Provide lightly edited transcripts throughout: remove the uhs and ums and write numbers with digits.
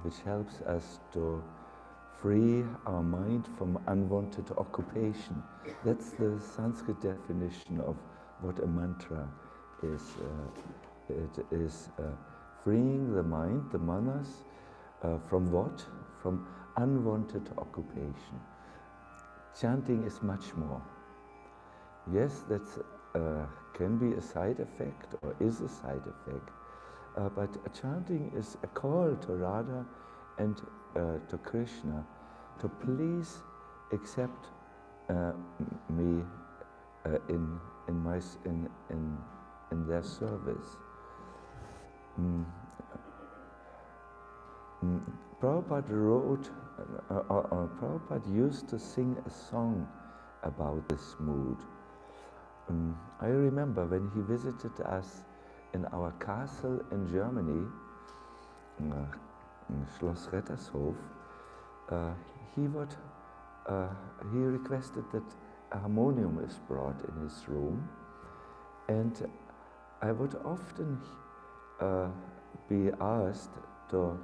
which helps us to free our mind from unwanted occupation. That's the Sanskrit definition of what a mantra is. It is freeing the mind, the manas, from what? From unwanted occupation. Chanting is much more. Yes, that can be a side effect or is a side effect, but chanting is a call to Radha and to Krishna to please accept me in their service. Prabhupada wrote, Prabhupada used to sing a song about this mood. I remember when he visited us in our castle in Germany, Schloss Rettershof, he requested that a harmonium is brought in his room, and I would often be asked to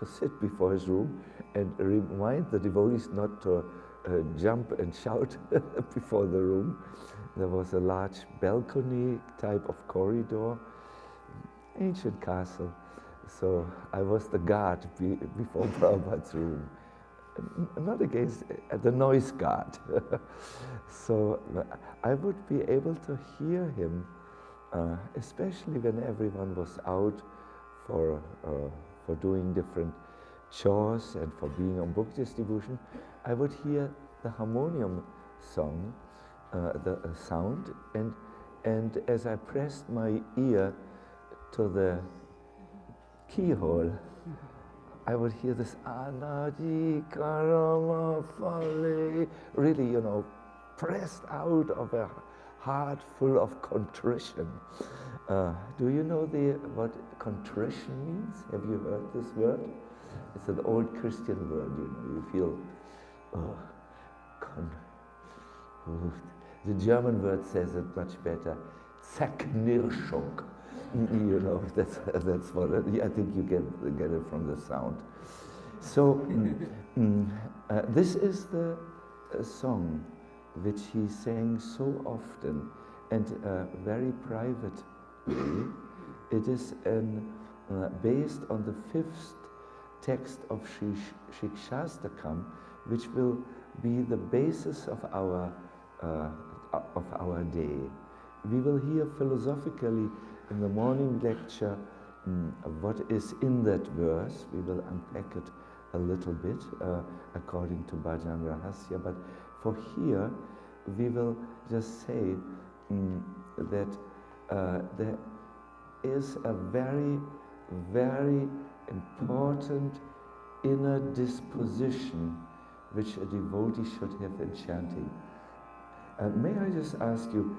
sit before his room and remind the devotees not to jump and shout before the room. There was a large balcony type of corridor, ancient castle. So I was the guard before Prabhupada's room. Not against the noise guard. So I would be able to hear him, especially when everyone was out for doing different chores and for being on book distribution. I would hear the harmonium song, the sound, and as I pressed my ear to the keyhole, I would hear this Anadi Karama Fale, really, you know, pressed out of a heart full of contrition. Do you know what contrition means? Have you heard this word? It's an old Christian word, you know, you feel, the German word says it much better, Zerknirschung. You know, that's what I think you get it from the sound. So this is the song which he sang so often and very privately. It is based on the 5th text of Shikshastakam, which will be the basis of our day. We will hear philosophically in the morning lecture what is in that verse. We will unpack it a little bit according to Bhajan Rahasya, but for here we will just say that there is a very, very important inner disposition which a devotee should have in chanting. May I just ask you,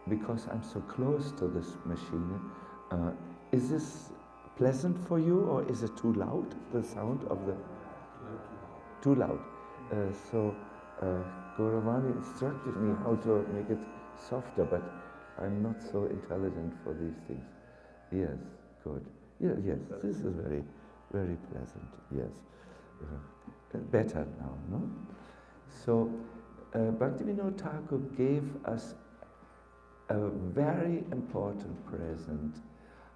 because I'm so close to this machine, is this pleasant for you, or is it too loud, the sound of the... Too loud. So Gauravani instructed me how to make it softer, but I'm not so intelligent for these things. Yes, good. Yeah, yes, this is very, very pleasant, yes. Better now, no? So Bhaktivinoda Thakur gave us a very important present,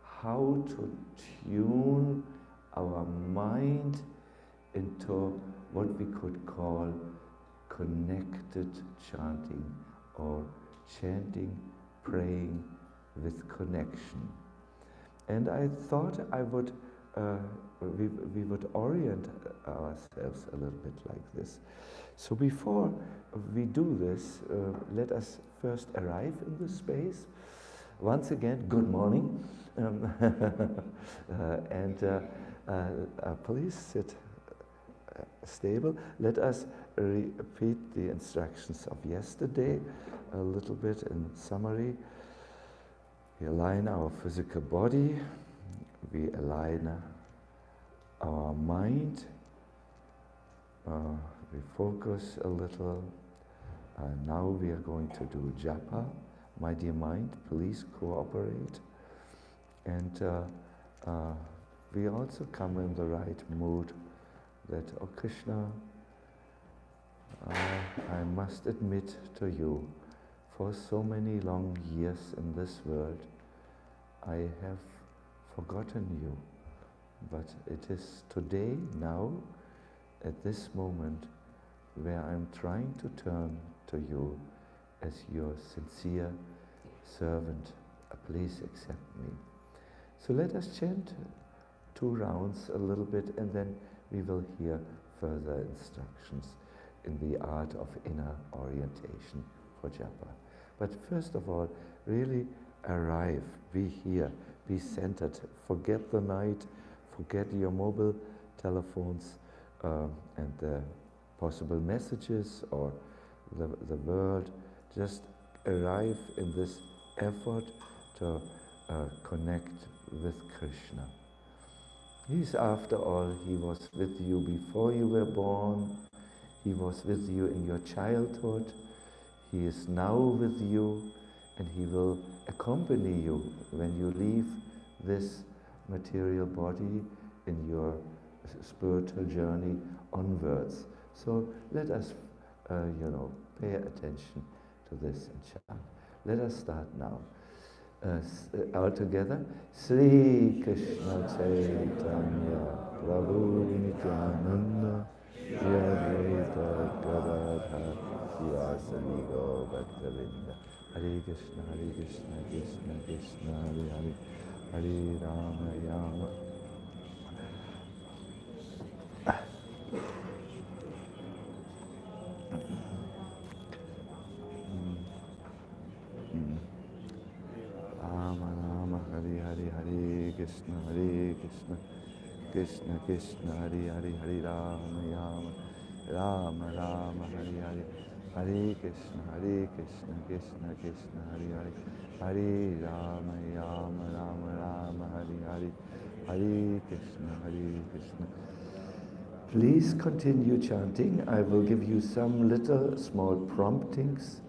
how to tune our mind into what we could call connected chanting, or chanting, praying with connection. And I thought I would, we would orient ourselves a little bit like this. So before we do this, let us first arrive in the space. Once again, good morning. Please sit stable. Let us repeat the instructions of yesterday a little bit in summary. We align our physical body, we align our mind, we focus a little. Now we are going to do Japa. My dear mind, please cooperate. And we also come in the right mood that, oh Krishna, I must admit to you, for so many long years in this world, I have forgotten you. But it is today, now, at this moment, where I'm trying to turn to you as your sincere servant. Please accept me. So let us chant 2 rounds a little bit, and then we will hear further instructions in the art of inner orientation for Japa. But first of all, really arrive, be here, be centered, forget the night, forget your mobile telephones and the possible messages or the world. Just arrive in this effort to connect with Krishna. He's, after all, he was with you before you were born. He was with you in your childhood. He is now with you, and he will accompany you when you leave this material body in your spiritual journey onwards. So let us, pay attention to this and chant. Let us start now. All together. Sri Krishna Chaitanya Prabhu Nityananda Shri Advaita Gadadhar Sivasadi Gaur Bhaktavinda. Hare Krishna, Krishna Krishna, Hare Hare, Hare Rama, Rama. Hare Krishna, Krishna Krishna, Hare Hare, Hare Rama, Rama Rama, Hare Hare, Hare Krishna, Krishna Krishna, Hare Hare, Hare Rama, Rama Rama, Hare Hare, Hare Krishna. Please continue chanting. I will give you some little small promptings.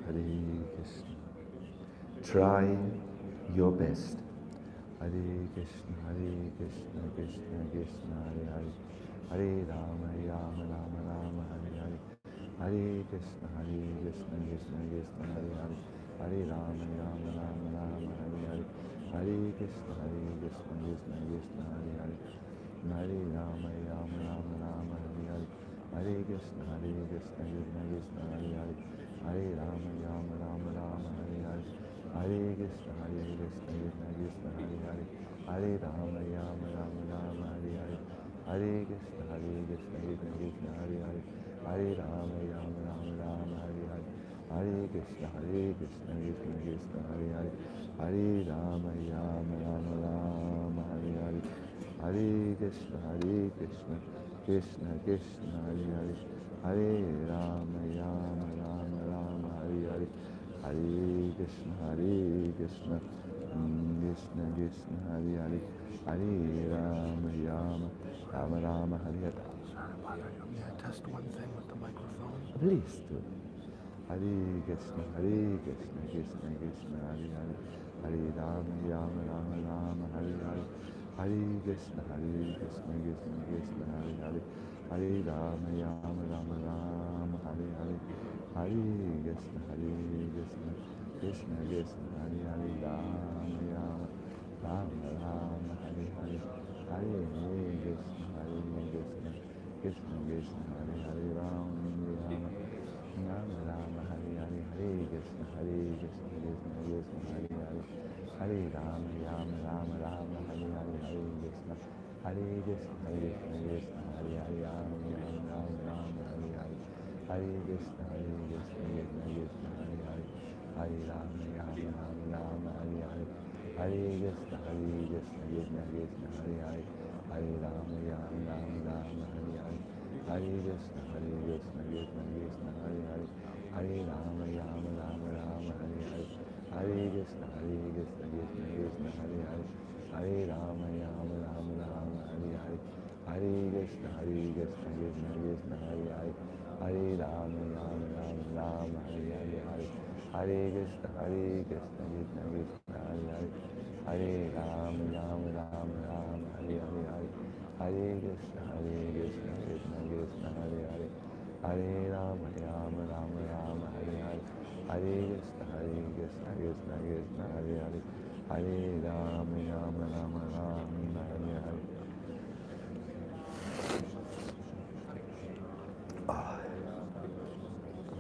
Hare Krishna. Try your best. Hare Krishna, Krishna Krishna, Hare Hare, Hare Rama, Rama Rama, Hare Hare, Hare Krishna, Krishna Krishna, Hare Hare, Hare Rama, Rama Rama, Hare Hare, Hare Krishna, Krishna Krishna, Hare Hare, Hare Rama, Rama Rama, Hare Hare, Hare Krishna, Krishna Krishna, Hare Hare, Hare Rama, Rama Rama, Hare Hare, Hare Krishna, Krishna Krishna, Hare Hare, Hare Rama, Rama Rama, Hare Hare, Hare Krishna, Krishna Krishna, Hare Hare, Hare Rama, Rama Rama, Hare Hare, Hare Krishna, Krishna Krishna, Hare Hare, Hare Rama, Rama Rama, Hare Hare, Hare Krishna, Krishna Krishna, Hare Hare, Hare Rama, Rama Rama, Hare Hare, Hare Krishna, Krishna Krishna, Hare Hare, Hare Rama, Rama Rama, Hare Hare. May I test one thing with the microphone? Please do. Hare Krishna, Krishna Krishna, Hare Hare, Hare Rama, Rama Rama, Hare Hare, Hare Krishna, Krishna Krishna, Hare Hare, Hare Rama, Rama Rama, Hare Hare, Hare Krishna, Krishna Krishna, Hare Hare, Rama, Rama Rama, Hare Hare, Hare Krishna, Krishna Krishna, Hare Hare, Rama, Rama Rama, Hare Hare, Hare Krishna, Krishna Krishna, Hare Hare, Hare Rama, Rama Hare Hare, Hare Krishna, Krishna Krishna, Hare Hare, Rama, Hare Hare, Hare Krishna, Krishna Krishna, Hare Hare, Hare Rama, Rama Hare Hare, Hare Krishna, Krishna Krishna, Hare Hare, Hare Rama, Rama Hare Hare, Hare Krishna, Krishna Krishna, Hare Hare, Hare Rama, Rama Hare Hare, Hare Krishna, Krishna Krishna, Hare Hare, Hare Rama, Rama Hare Hare, Hare Krishna, Krishna Krishna, Hare Hare, Hare Rama, Rama Hare Hare, Hare Krishna, Krishna Krishna, Hare Hare, Hare Ram, Ram Ram Ram, Hare Hare Hare. Hare Krishna, Krishna Krishna, Hare Hare. Hare Ram, Ram Ram Ram, Hare Hare. Hare Krishna, Krishna Krishna, Hare Hare. Hare Ram, Ram Ram Ram, Hare Hare.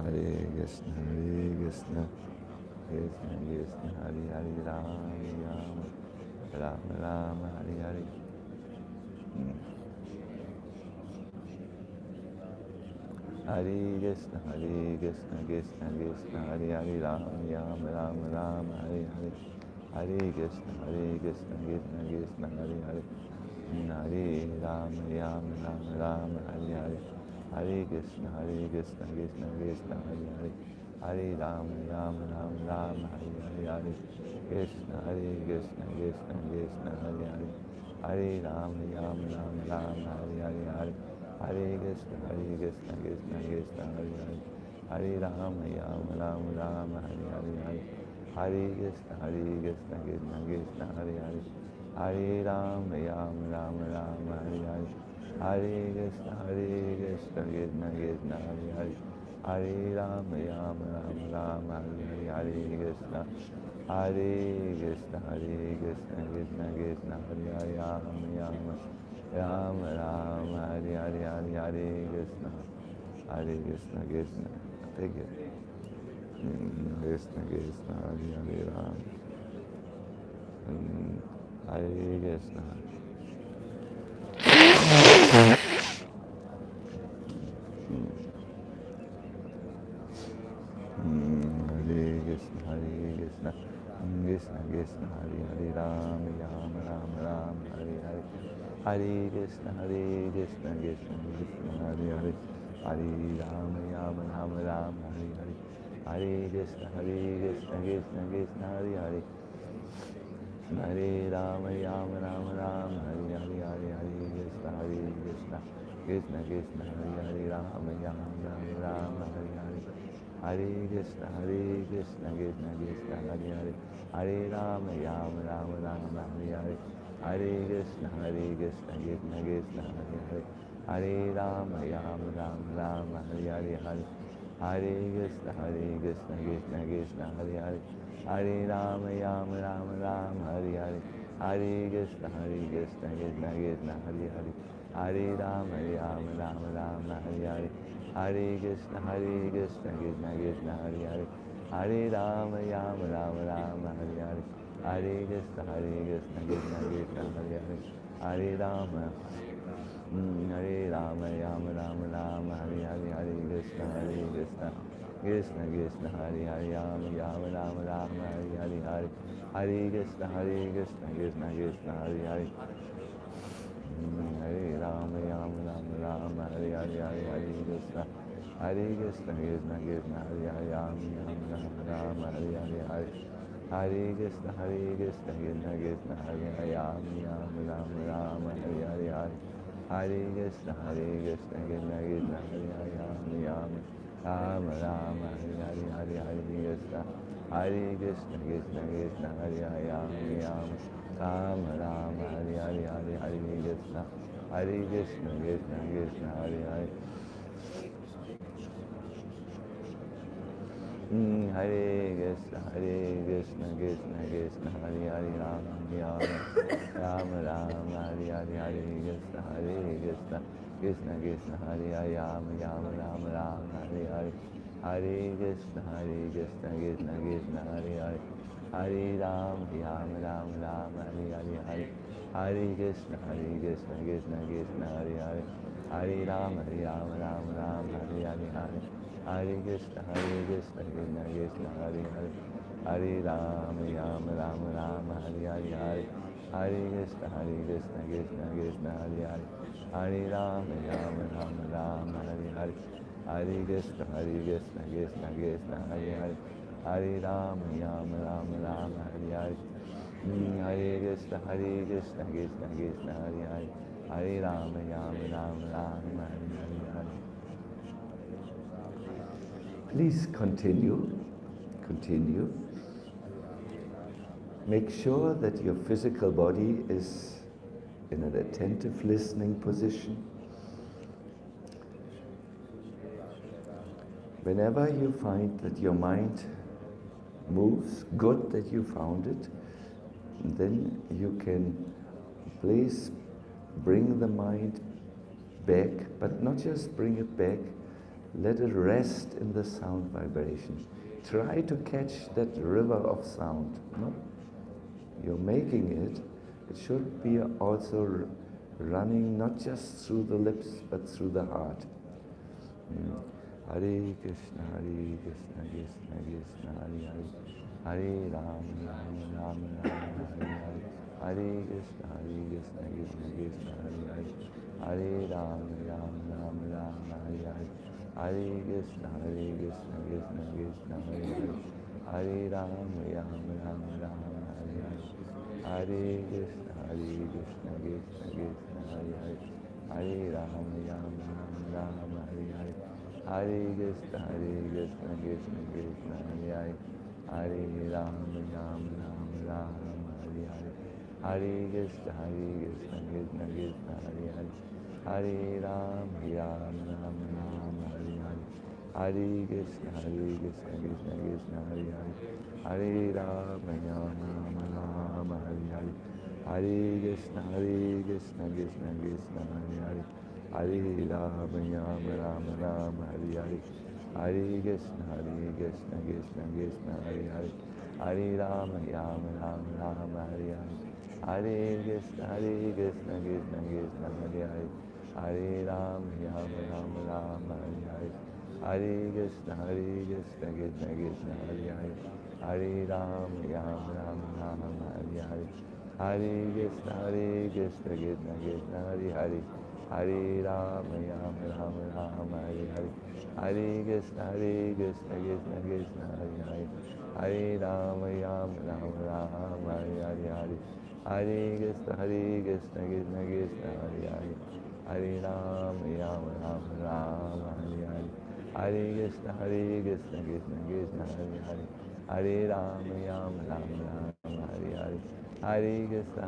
Hare Krishna, Krishna Krishna, Hare Hare. Ram Ram Ram Ram, Hare Hare. Hare Krishna, Krishna Krishna, Hare Hare. Ram Ram Ram Ram, Hare Hare. Hare Krishna, Krishna Krishna, Hare Hare. Hare Ram, Ram Ram, Hare Hare. Hare Krishna, Krishna Krishna, Hare Hare. Hare Ram, Ram Ram, Hare Hare. Hare Krishna, Krishna Krishna, Hare Hare. Hare Ram, Ram Ram, Hare Hare. Hare Hare Krishna, Krishna Krishna, Hare Hare. Hare Ram, Ram Ram, Hare Hare. Hare Krishna, Krishna Krishna, Hare Hare. Hare Ram, Ram Ram, Hare Hare. Hare Krishna, Krishna Krishna, Hare Hare. Hare Ram, Ram Ram, Hare Hare. Hare Krishna, Krishna Krishna, Hare Hare. Ram Ram, Hare Hare. Hare Krishna, Krishna. Take it. Krishna Krishna, Hare Hare. Ram. Hare Krishna. Hare Krishna, Krishna Krishna, Hare Hare. Ram Ram Ram, Hare Hare. Hare Krishna, Krishna Krishna, Hare Hare. Hare Ram Ram Ram, Hare Hare. Hare Krishna, Krishna Krishna, Hare Hare. Hare Ram Ram Ram, Hare Hare. Hare Krishna, Krishna Krishna, Hare Hare. Ram Ram Ram, Hare Hare. Hare Krishna, Krishna Krishna, Hare Hare. Hare Ram Ram Ram, Hare Hare. Hare Krishna, Krishna Krishna, Hare Hare. Hare Ram Ram Ram, Hare Hare. Hare Krishna, Krishna Krishna, Hare Hare. Hare Ram Ram Ram, Hare Hare. Hare Krishna, Krishna Krishna, Hare Hare. Hare Ram Ram Ram, Hare Hare. Hare Krishna, Krishna Krishna, Hare Hare. Hare Ram Ram Ram, Hare Hare. Hare Krishna, Krishna Krishna, Hare Hare. Hare Ram, Hare Ram Ram Ram, Hare Hare. Hare Krishna, Krishna Krishna, Hare Hare. Ram Ram Ram, Hare Hare. Hare Krishna, Krishna Krishna, Hare Hare. Hare Ram Ram Ram, Hare Hare. Hare Krishna, Krishna Krishna, Hare Hare. Ram Ram Ram, Hare Hare. Hare Krishna, Krishna Krishna, Hare Hare. Ram Ram Ram, Hare Hare. Hare Krishna, Krishna Krishna, Hare Hare. Ram Ram, Hare Hare. Hare Krishna, Krishna Krishna, Hare Hare. Ram Ram, Hare Hare. Hare Krishna, Krishna Krishna, Hare Hare. Hare Krishna, Krishna Krishna, Hare Hare. Ram Ram Ram, Hare Hare. Hare Krishna, Krishna Krishna, Hare Hare. Ram Ram, Hare Hare. Hare Krishna, Krishna Krishna, Hare Hare. Hare Ram Ram, Hare Hare. Hare Krishna, Krishna Krishna, Hare Hare. Hare Ram Ram, Hare Hare. Hare Krishna, Krishna Krishna, Hare Hare. Hare Ram Ram, Hare Hare. Hare Krishna, Krishna Krishna, Hare Hare. Hare Ram Ram, Hare Hare. Hare Krishna, Krishna Krishna, Hare Hare. Hare Ram Ram, Hare Hare. Hare Krishna, Krishna Krishna, Hare Hare. Hare Ram Ram, Hare Hare. Please continue. Make sure that your physical body is in an attentive listening position. Whenever you find that your mind moves, good that you found it, then you can please bring the mind back, but not just bring it back, let it rest in the sound vibration. Try to catch that river of sound. No? You're making it. It should be also running not just through the lips, but through the heart. Hare Krishna, Krishna Krishna, Hare Hare, Hare Ram, Ram Ram, Hare Hare, Hare Krishna, Krishna Krishna, Hare Hare, Hare Ram, Ram Ram, Hare Hare, Hare Krishna, Krishna Krishna, Hare Hare, Hare Ram, Ram Ram, Hare Hare, Hare Krishna, Krishna Krishna, Hare Hare, Hare Ram, Ram Ram, Hare Hare, Hare Krishna, Krishna Krishna, Hare Hare, Hare Ram, Ram Ram, Hare Hare, Hare Krishna, Krishna Krishna, Hare Hare, Hare Ram, Ram Ram, Hare Hare, Hare Krishna, Krishna Krishna, Hare Hare, Hare Ram, Ram Ram, Hare Hare, Hare Krishna, Krishna Krishna, Hare Hare, Hare Ram, Ram Ram, Hare Hare, Hare Krishna, Krishna Krishna, Hare Hare, Hare Ram, Ram Ram, Hare Hare, Hare Krishna, Krishna Krishna, Hare Hare, Hare Ram, Ram Ram, Hare Hare, Hare Krishna, Krishna Krishna, Hare Hare, Hare Ram, Ram Ram, Hare Hare, Hare Krishna, Krishna Krishna, Hare Hare, Hare Ram, Ram Ram, Hare Hare, Hare Krishna, Krishna Krishna, Hare Hare, Hare Ram, Ram Ram, Hare Hare, Hare Krishna, Krishna Krishna, Hare Hare, Hare Ram, Ram Ram, Hare Hare, Hare Krishna,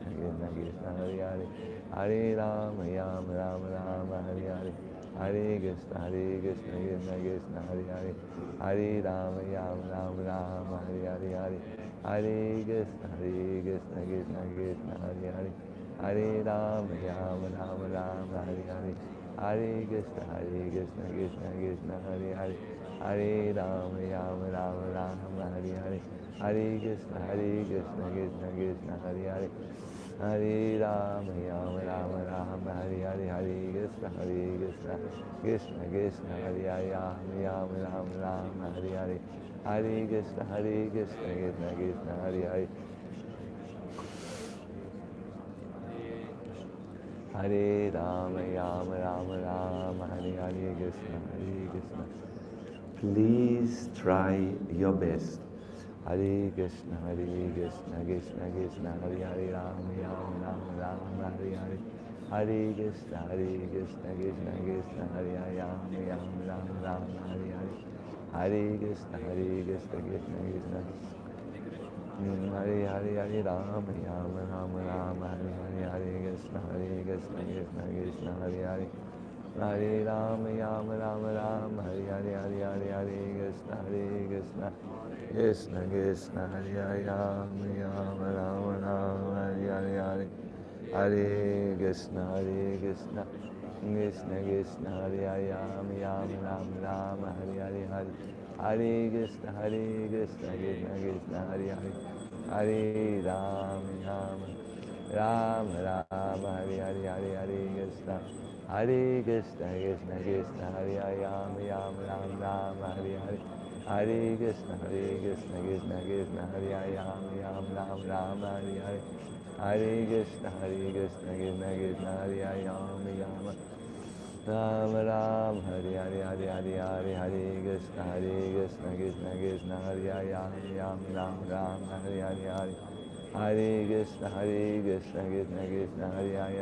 Krishna Krishna, Hare Hare, Hare Ram, Ram Ram, Hare Hare, Hare Krishna, Krishna Krishna, Hare Hare, Hare Ram, Ram Ram, Hare Hare, Hare Krishna, Krishna Krishna, Hare Hare, Hare Ram, Ram Ram, Hare Hare, Hare Krishna, Krishna Krishna, Hare Hare, Hare Ram, Ram Ram, Hare Hare, Hare Krishna, Krishna Krishna, Hare Hare, Hare Ram, Ram Ram, Hare Hare, Hare Krishna, Krishna Krishna, Hare Hare, Hare Ram, Ram Ram, Hare Hare, Hare Krishna, Krishna Krishna, Hare Hare, Ram Ram, Hare Hare, Hare Krishna, Krishna Krishna, Hare Hare, Hare Ram, Ram Ram, Hare Hare Krishna, Krishna. Please try your best. Hare Krishna, Krishna Krishna, Hare Hare, Ram Ram, Hare Hare, Hare Krishna, Krishna Krishna, Hare Hare, Ram Ram, Hare Hare, Hare Krishna, Krishna Krishna, Hare Hare, Hare Ram, Ram, Hare Hare, Hare Krishna, Krishna Krishna, Hare Hare, Hare Ram, Ram, Hare Hare, Hare Krishna, Krishna Krishna, Hare Hare, Ram, Ram, Hare Hare, Hare Krishna, Krishna Krishna, Hare Hare, Ram, Hare Hare, Hare Krishna, Krishna Krishna, Hare Hare, Hare Ram, Ram, Hare Hare, Hare Krishna, Krishna Krishna, Hare Hare, Ram, Hare Hare, Hare Krishna, Krishna Krishna, Hare Hare, Ram, Hare Hare, Hare Krishna, Krishna Krishna, Hare Hare, Ram Ram, Hare Hare, Hare Krishna, Krishna Krishna, Hare Hare, Ram, Hare Hare, Hare Krishna, Krishna Krishna, Hare Hare,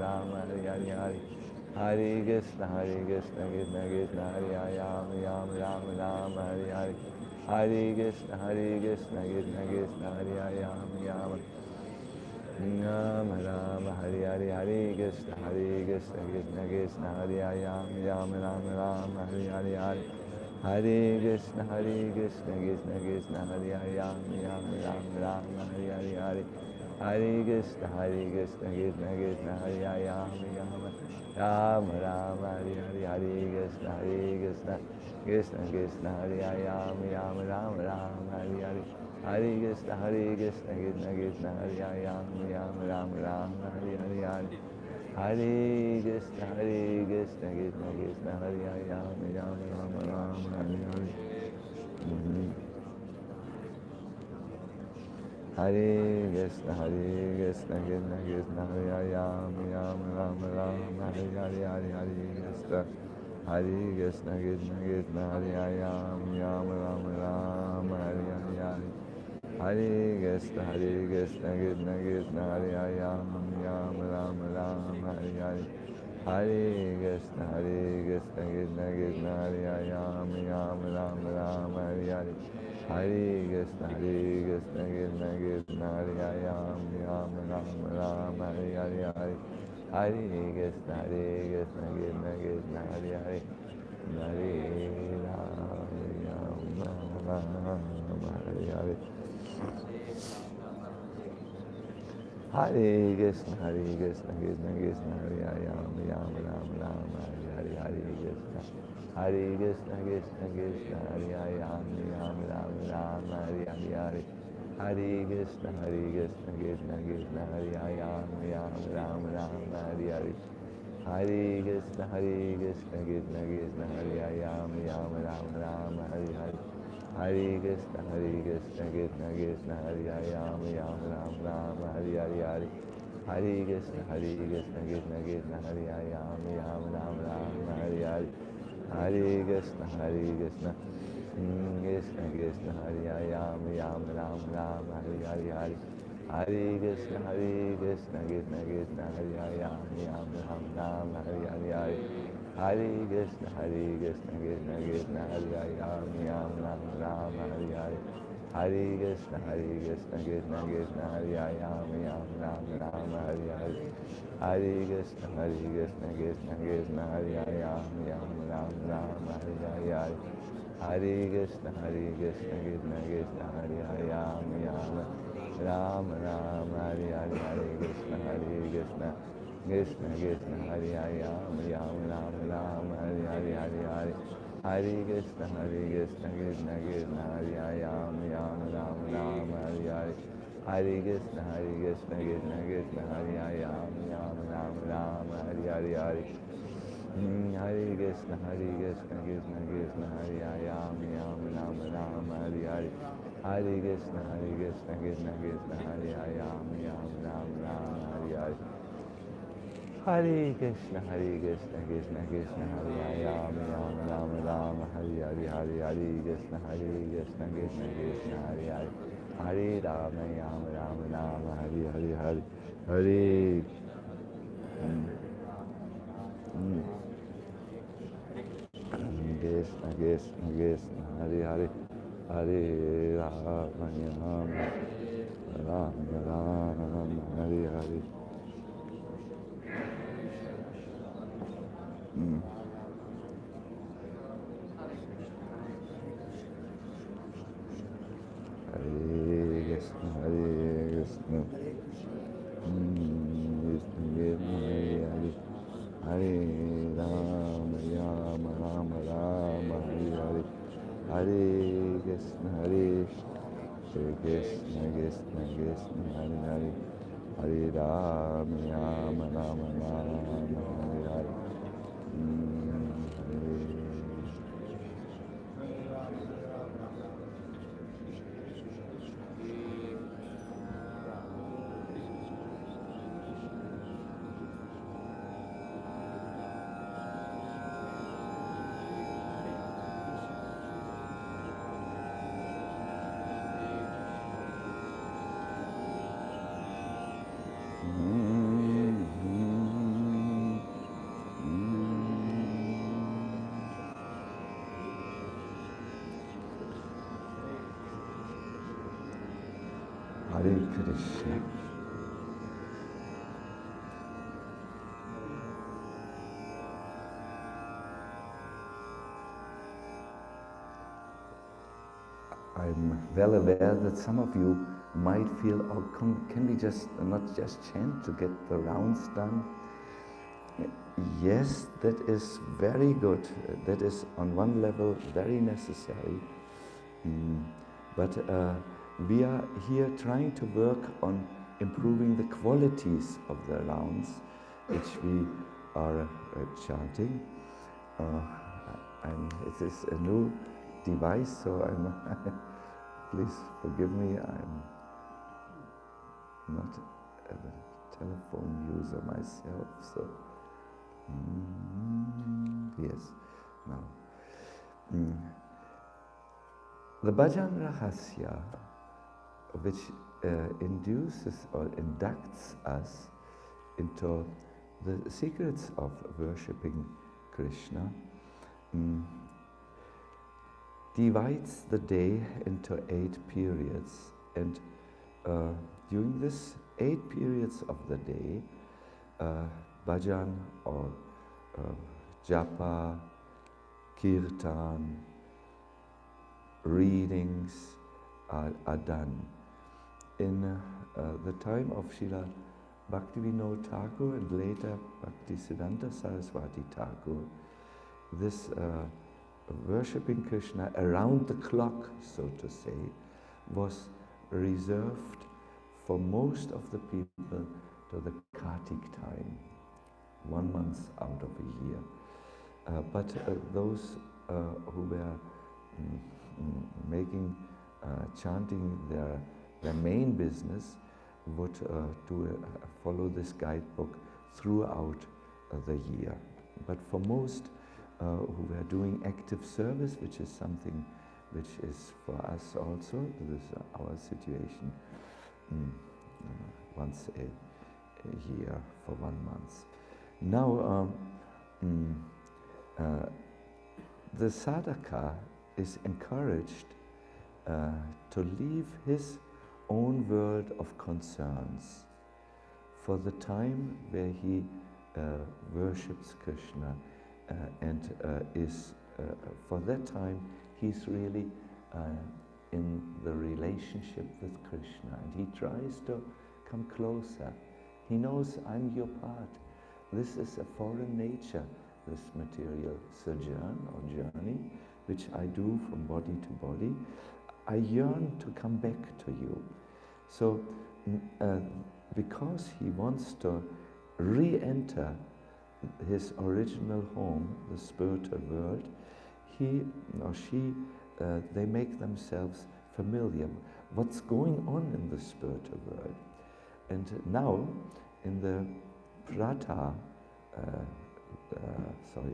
Ram, Hare Hare, Hare Krishna, Krishna Krishna, Hare Ram, Ram Ram, Ram Hare Hare. Hare Krishna, Krishna Krishna, Hare Ram, Ram Ram, Ram Hare Hare. Hare Krishna, Krishna Krishna, Hare Ram, Ram Ram, Ram Hare Hare. Hare Krishna, Krishna Krishna, Hare Ram, Ram Ram, Hare Hare. Hare Krishna, Krishna Krishna, Hare Ram, Ram Ram, Hare Hare. Hare Krishna, Krishna Krishna, Hare Ram, Ram Ram, Hare Hare. Hare Krishna, Krishna Krishna, Hare Ram, Ram Ram, Hare Hare. Hare Krishna, Krishna Krishna, Hare Ram, Ram Ram, Hare Hare. Hare Krishna, Krishna Krishna, Hare Ram, Ram Ram, Hare Hare. Hare Krishna, Krishna Krishna, Hare Ram, Ram Ram, Hare Hare. Hare Krishna, Krishna Krishna, Hare Ram, Ram Ram, Hare Hare. Hare Krishna, Krishna Krishna, Hare Ram, Ram Ram, Hare Hare. Hare Krishna, Krishna Krishna, Hare Ram, Ram Hare Hare. Hare Krishna, Krishna Krishna, Hare Hare. Hare Ram, Hare Hare. Hare Krishna, Krishna Krishna, Hare Ram, Ram Ram, Hare Hare. Hare Krishna, Krishna Krishna, Hare Ram, Ram Hare Hare. Hare Krishna, Krishna Krishna, Hare Ram, Ram Hare Hare. Hare Krishna, Krishna Krishna, Hare Ram, Hare Hare. Hare Krishna, Krishna Krishna, Hare Ram, Hare Hare. Hare Krishna, Krishna Krishna, Hare Ram, Hare Hare. Hare Krishna, Krishna Krishna, Hare Ram, Hare Hare. Hare Krishna, Krishna Krishna, Hare Ram, Hare Hare. Hare Krishna, Krishna Krishna, Hare Ram, Hare Hare. Hare Krishna, Krishna Krishna, Hare Ram, Hare Hare. Hare Krishna, Krishna Krishna, Hare Ram, Hare Hare. Hare Krishna, Krishna Krishna, Hare Ram, Hare Hare. Hare Krishna, Krishna Krishna, Hare Ram, Hare Hare. Hare Krishna, Krishna Krishna, Hare Ram, Hare Hare. Hare Krishna, Krishna Krishna, Hare Ram, Hare Hare. Hare Krishna, Krishna Krishna, Hare Ram, Hare Hare. Hare Krishna, Krishna Krishna, Hare Ram, Hare Hare. Hare Krishna, Krishna Krishna, Hare Ram, Hare Hare. Hare Krishna, Krishna Krishna, Hare Hare. Hare Ram, Hare Hare. Hare Krishna, Krishna Krishna, Hare Hare. Hare Ram, Ram, Hare Hare. Hare Krishna, Krishna Krishna, Hare Hare. Hare Ram, Ram, Hare Hare. Hare Krishna, Krishna Krishna, Hare Hare. Hare Ram, Ram, Hare Hare. Krishna. I'm well aware that some of you might feel, oh, can we just not just chant to get the rounds done? Yes, that is very good. That is on one level very necessary. But we are here trying to work on improving the qualities of the rounds which we are chanting. It is a new device, so I'm please forgive me, I'm not a telephone user myself, so yes, now. The Bhajan Rahasya, which induces or inducts us into the secrets of worshipping Krishna, divides the day into 8 periods, and during this 8 periods of the day, bhajan or japa, kirtan, readings are done. In the time of Srila Bhaktivinoda Thakur and later Bhaktisiddhanta Saraswati Thakur, this worshipping Krishna around the clock, so to say, was reserved for most of the people to the Kartik time, 1 month out of a year. But those who were making chanting their main business would follow this guidebook throughout the year. But for most who were doing active service, which is something which is for us also, this is our situation, once a year for 1 month. Now, the sadhaka is encouraged to leave his own world of concerns for the time where he worships Krishna and is, for that time, he's really in the relationship with Krishna, and he tries to come closer. He knows I'm your part. This is a foreign nature, this material sojourn or journey, which I do from body to body. I yearn to come back to you. So, because he wants to re-enter his original home, the spiritual world, he or she, they make themselves familiar. What's going on in the spiritual world? And now, in the prata,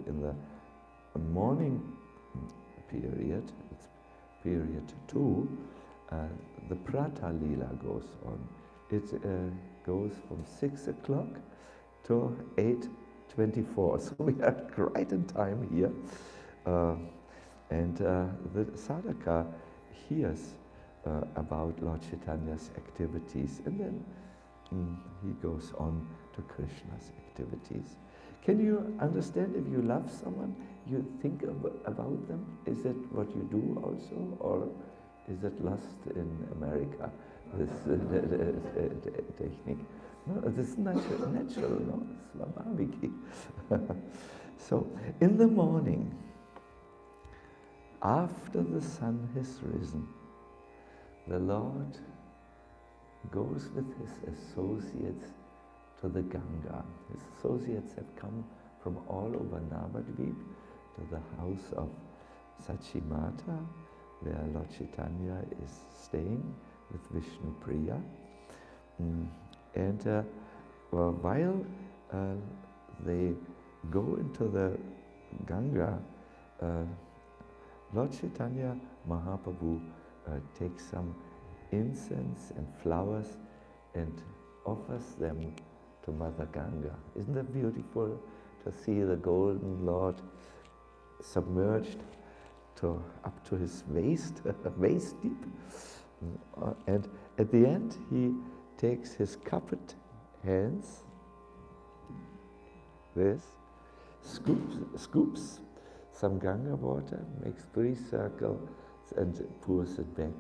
in the morning period, it's period 2, the prata lila goes on. It goes from 6 o'clock to 8:24. So we are right in time here. And the sadhaka hears about Lord Chaitanya's activities, and then he goes on to Krishna's activities. Can you understand, if you love someone, you think about them? Is that what you do also, or is that lust in America, this technique? No, this is natural, no? Swabhaviki. So, in the morning, after the sun has risen, the Lord goes with his associates to the Ganga. His associates have come from all over Navadvip to the house of Sachimata, where Lord Chaitanya is staying with Vishnu Priya. And while they go into the Ganga, Lord Chaitanya Mahaprabhu takes some incense and flowers and offers them to Mother Ganga. Isn't that beautiful to see the golden Lord submerged up to his waist, waist deep? And at the end he takes his cupped hands, this, scoops some Ganga water, makes 3 circles and pours it back.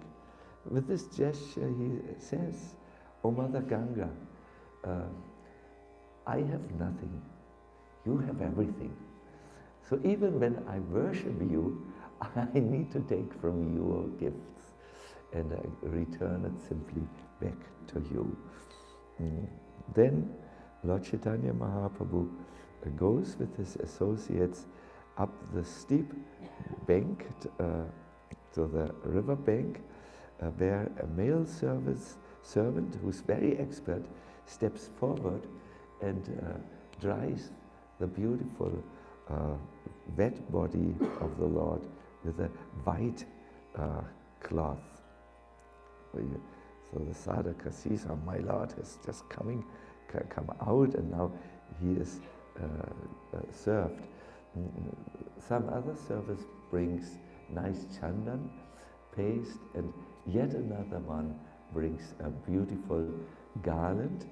With this gesture he says, "O Mother Ganga, I have nothing, you have everything. So even when I worship you, I need to take from your gifts and I return it simply back to you." Then Lord Chaitanya Mahaprabhu goes with his associates up the steep bank to the river bank, where a male servant who's very expert steps forward and dries the beautiful wet body of the Lord with a white cloth. So the sadhaka sees, "Oh, my Lord has just come out and now he is served." Some other service brings nice chandan paste, and yet another one brings a beautiful garland,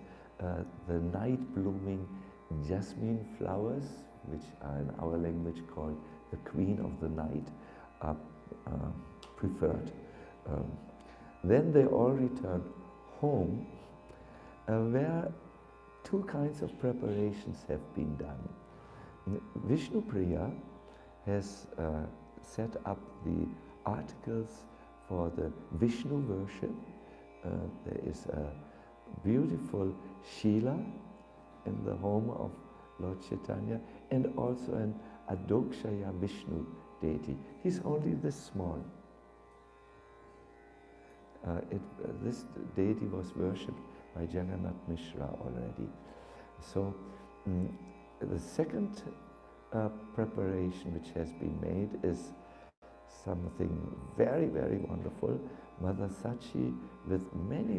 the night blooming jasmine flowers, which are in our language called the queen of the night, are preferred. Then they all return home, where 2 kinds of preparations have been done. Vishnu Priya has set up the articles for the Vishnu worship. There is a beautiful Shila in the home of Lord Chaitanya, and also an Adokshaya Vishnu deity. He's only this small. This deity was worshipped by Jagannath Mishra already. So the second preparation which has been made is something very, very wonderful. Mother Sachi, with many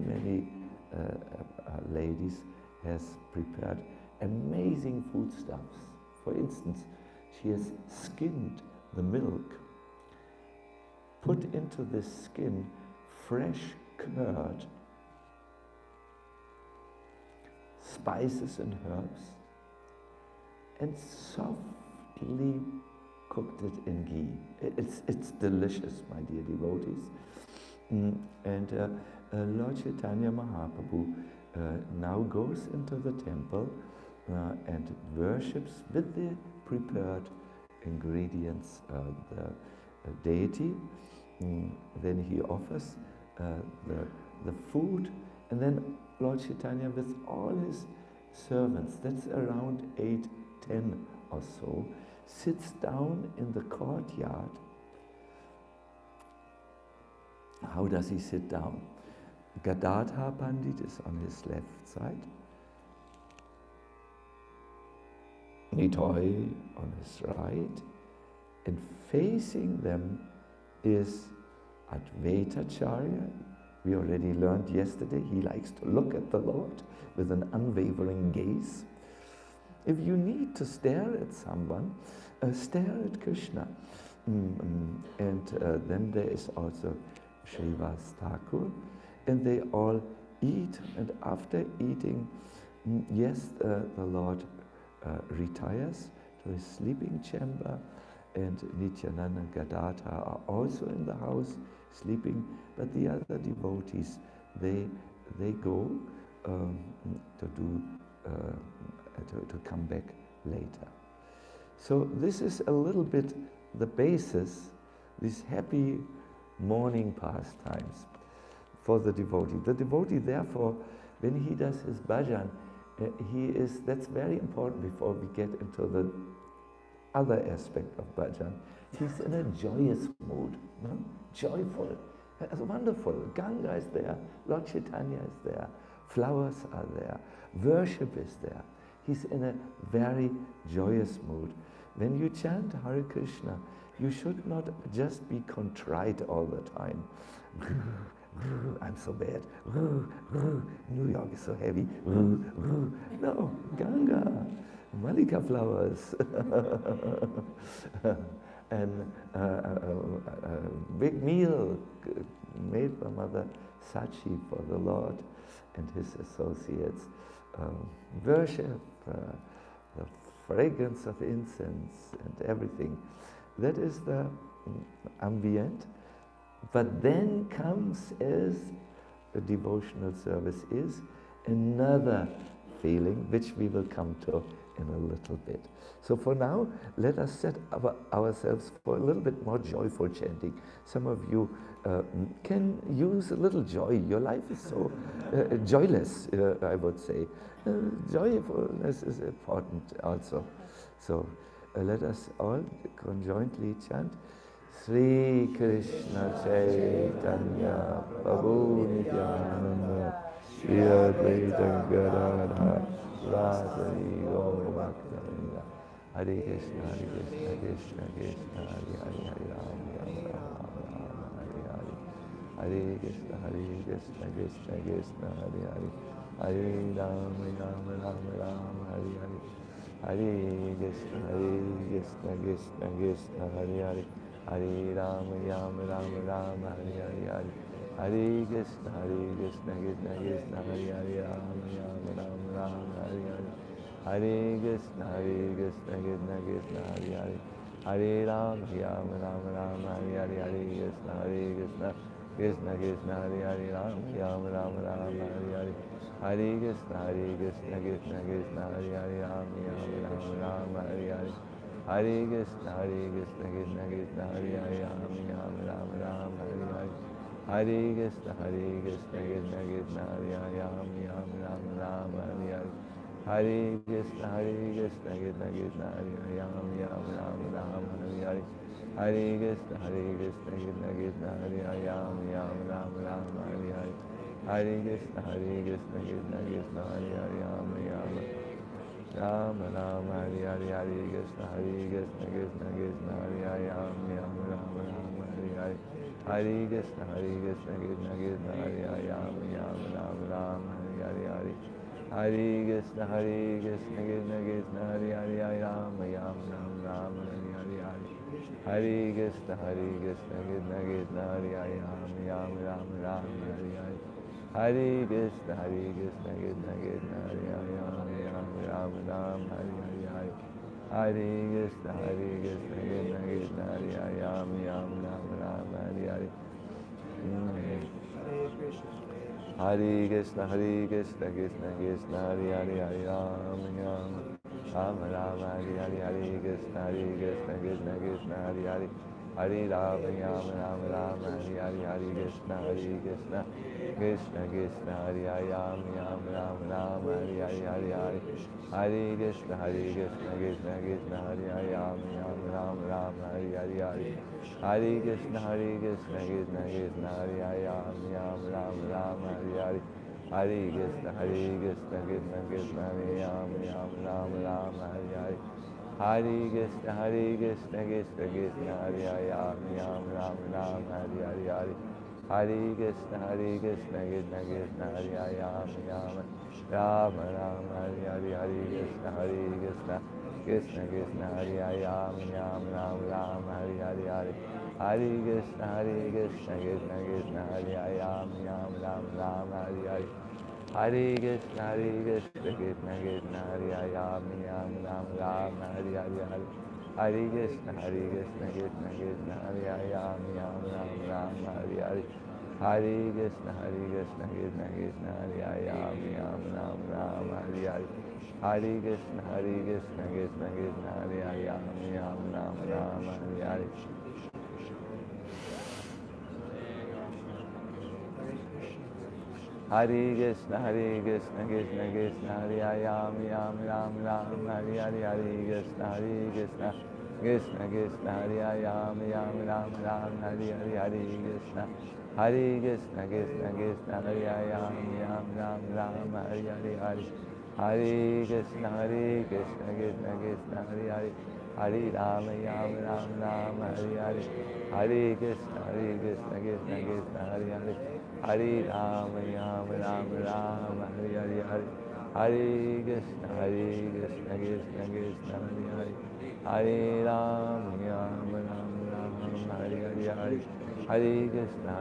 ladies, has prepared amazing foodstuffs. For instance, she has skinned the milk, put into this skin fresh curd, spices and herbs, and softly cooked it in ghee. It's delicious, my dear devotees. Lord Chaitanya Mahaprabhu now goes into the temple and worships with the prepared ingredients the deity. Then he offers the food, and then Lord Chaitanya with all his servants, that's around 8, 10 or so, sits down in the courtyard. How does he sit down? Gadadhar Pandit is on his left side, Nitoy on his right, and facing them is Advaitacharya. We already learned yesterday, he likes to look at the Lord with an unwavering gaze. If you need to stare at someone, stare at Krishna. Then there is also Srivas Thakur, and they all eat, and after eating, the Lord retires to his sleeping chamber, and Nityananda and Gadadhar are also in the house sleeping, but the other devotees, they go to come back later. So this is a little bit the basis, these happy morning pastimes for the devotee. The devotee, therefore, when he does his bhajan, that's very important before we get into the other aspect of bhajan. He's in a joyous mood, no? Joyful. It's wonderful. Ganga is there, Lord Chaitanya is there, flowers are there, worship is there. He's in a very joyous mood. When you chant Hare Krishna, you should not just be contrite all the time. I'm so bad. New York is so heavy. No, Ganga, Malika flowers, and big meal made by Mother Sachi for the Lord, and his associates worship the fragrance of incense and everything. That is the ambient. But then comes, as a devotional service is, another feeling, which we will come to in a little bit. So for now, let us set ourselves for a little bit more joyful chanting. Some of you can use a little joy. Your life is so joyless, I would say. Joyfulness is important also. So let us all conjointly chant Sri Krishna Chaitanya Prabhu Nityananda Shri Advaita Gadadhar Radhari Gaura Bhakta Hare Krishna Krishna Krishna Hare Hare Hare Rama Rama Hare Hare Hare Krishna Krishna Krishna Hare Hare Hare Rama Rama Hare Hare Hare Krishna Krishna Krishna Hare Hare Hare Rama Rama Hare Hare Hare Krishna Krishna Krishna Hare Hare Rama Rama Hare Hare Hare Krishna Krishna Krishna Hare Hare Hare Rama Rama Hare Hare Hare Krishna Krishna Krishna Hare Hare Rama Rama Hare Hare Hare Krishna Krishna Krishna Hare Hare Rama Rama Hare Hare Hare Krishna Krishna Krishna Hare Hare Rama Hare Hare Hare Krishna Krishna Krishna Hare Hare Rama Hare Hare Hare Krishna Krishna Krishna Hare Hare Rama Hare Hare Hare Krishna Krishna Krishna Hare Hare Rama Hare Hare Hare Krishna Krishna Krishna Hare Hare Rama Rama Hare Hare Hare Krishna Krishna Krishna Hare Hare Rama Hare Hare Hare Krishna Krishna Krishna Hare Hare Rama Hare Hare Hare Krishna Krishna Krishna Hare Hare Rama Hare Hare Hare Krishna Krishna Krishna Krishna Hare Hare Rama Hare Hare Hare Krishna Krishna Krishna Krishna Hare Hare Rama Hare Hare Hare Krishna Krishna Krishna Hare Hare Rama Hare Hare Hare Krishna Krishna Krishna Hare Hare Rama Hare Hare Hare Krishna Krishna Krishna Hare Hare Hare Rama Hare Hare Hare Krishna Krishna Krishna Hare Hare Rama Hare Hare Hare Krishna Krishna Krishna Hare Hare Rama Hare Hare Hare Krishna Krishna Krishna Hare Hare Rama Hare Hare Hare Krishna Krishna Krishna Hare Rama Hare Hare Hare Krishna Krishna Krishna Hare Hare Rama Hare Hare Hare Krishna Krishna Krishna Hare Hare Rama Hare Hare Hare Krishna Krishna Krishna Hare Hare Rama Hare Hare Hare Krishna Krishna Krishna Hare Hare Rama Hare Hare Hare Krishna Krishna Krishna Hare Hare Rama Hare Hare Hare Krishna Krishna Krishna Hare Hare Rama Hare Hare Hare Krishna Krishna Krishna Hare Hare Rama Hare Hare Hare Krishna Krishna Krishna Hare Hare Rama Hare Hare Hare Krishna Krishna Krishna Hare Hare Rama Hare Hare Hare Krishna Krishna Krishna Hare Hare Rama Hare Hare Hare Krishna Krishna Krishna Hare Hare Rama Hare Hare Hare Krishna Krishna Krishna Hare Hare Hare Rama Hare Hare Hare Krishna Krishna Krishna Hare Hare Hare Rama Hare Hare Hare Krishna Krishna Krishna Hare Hare Hare Rama Hare Hare Hare Krishna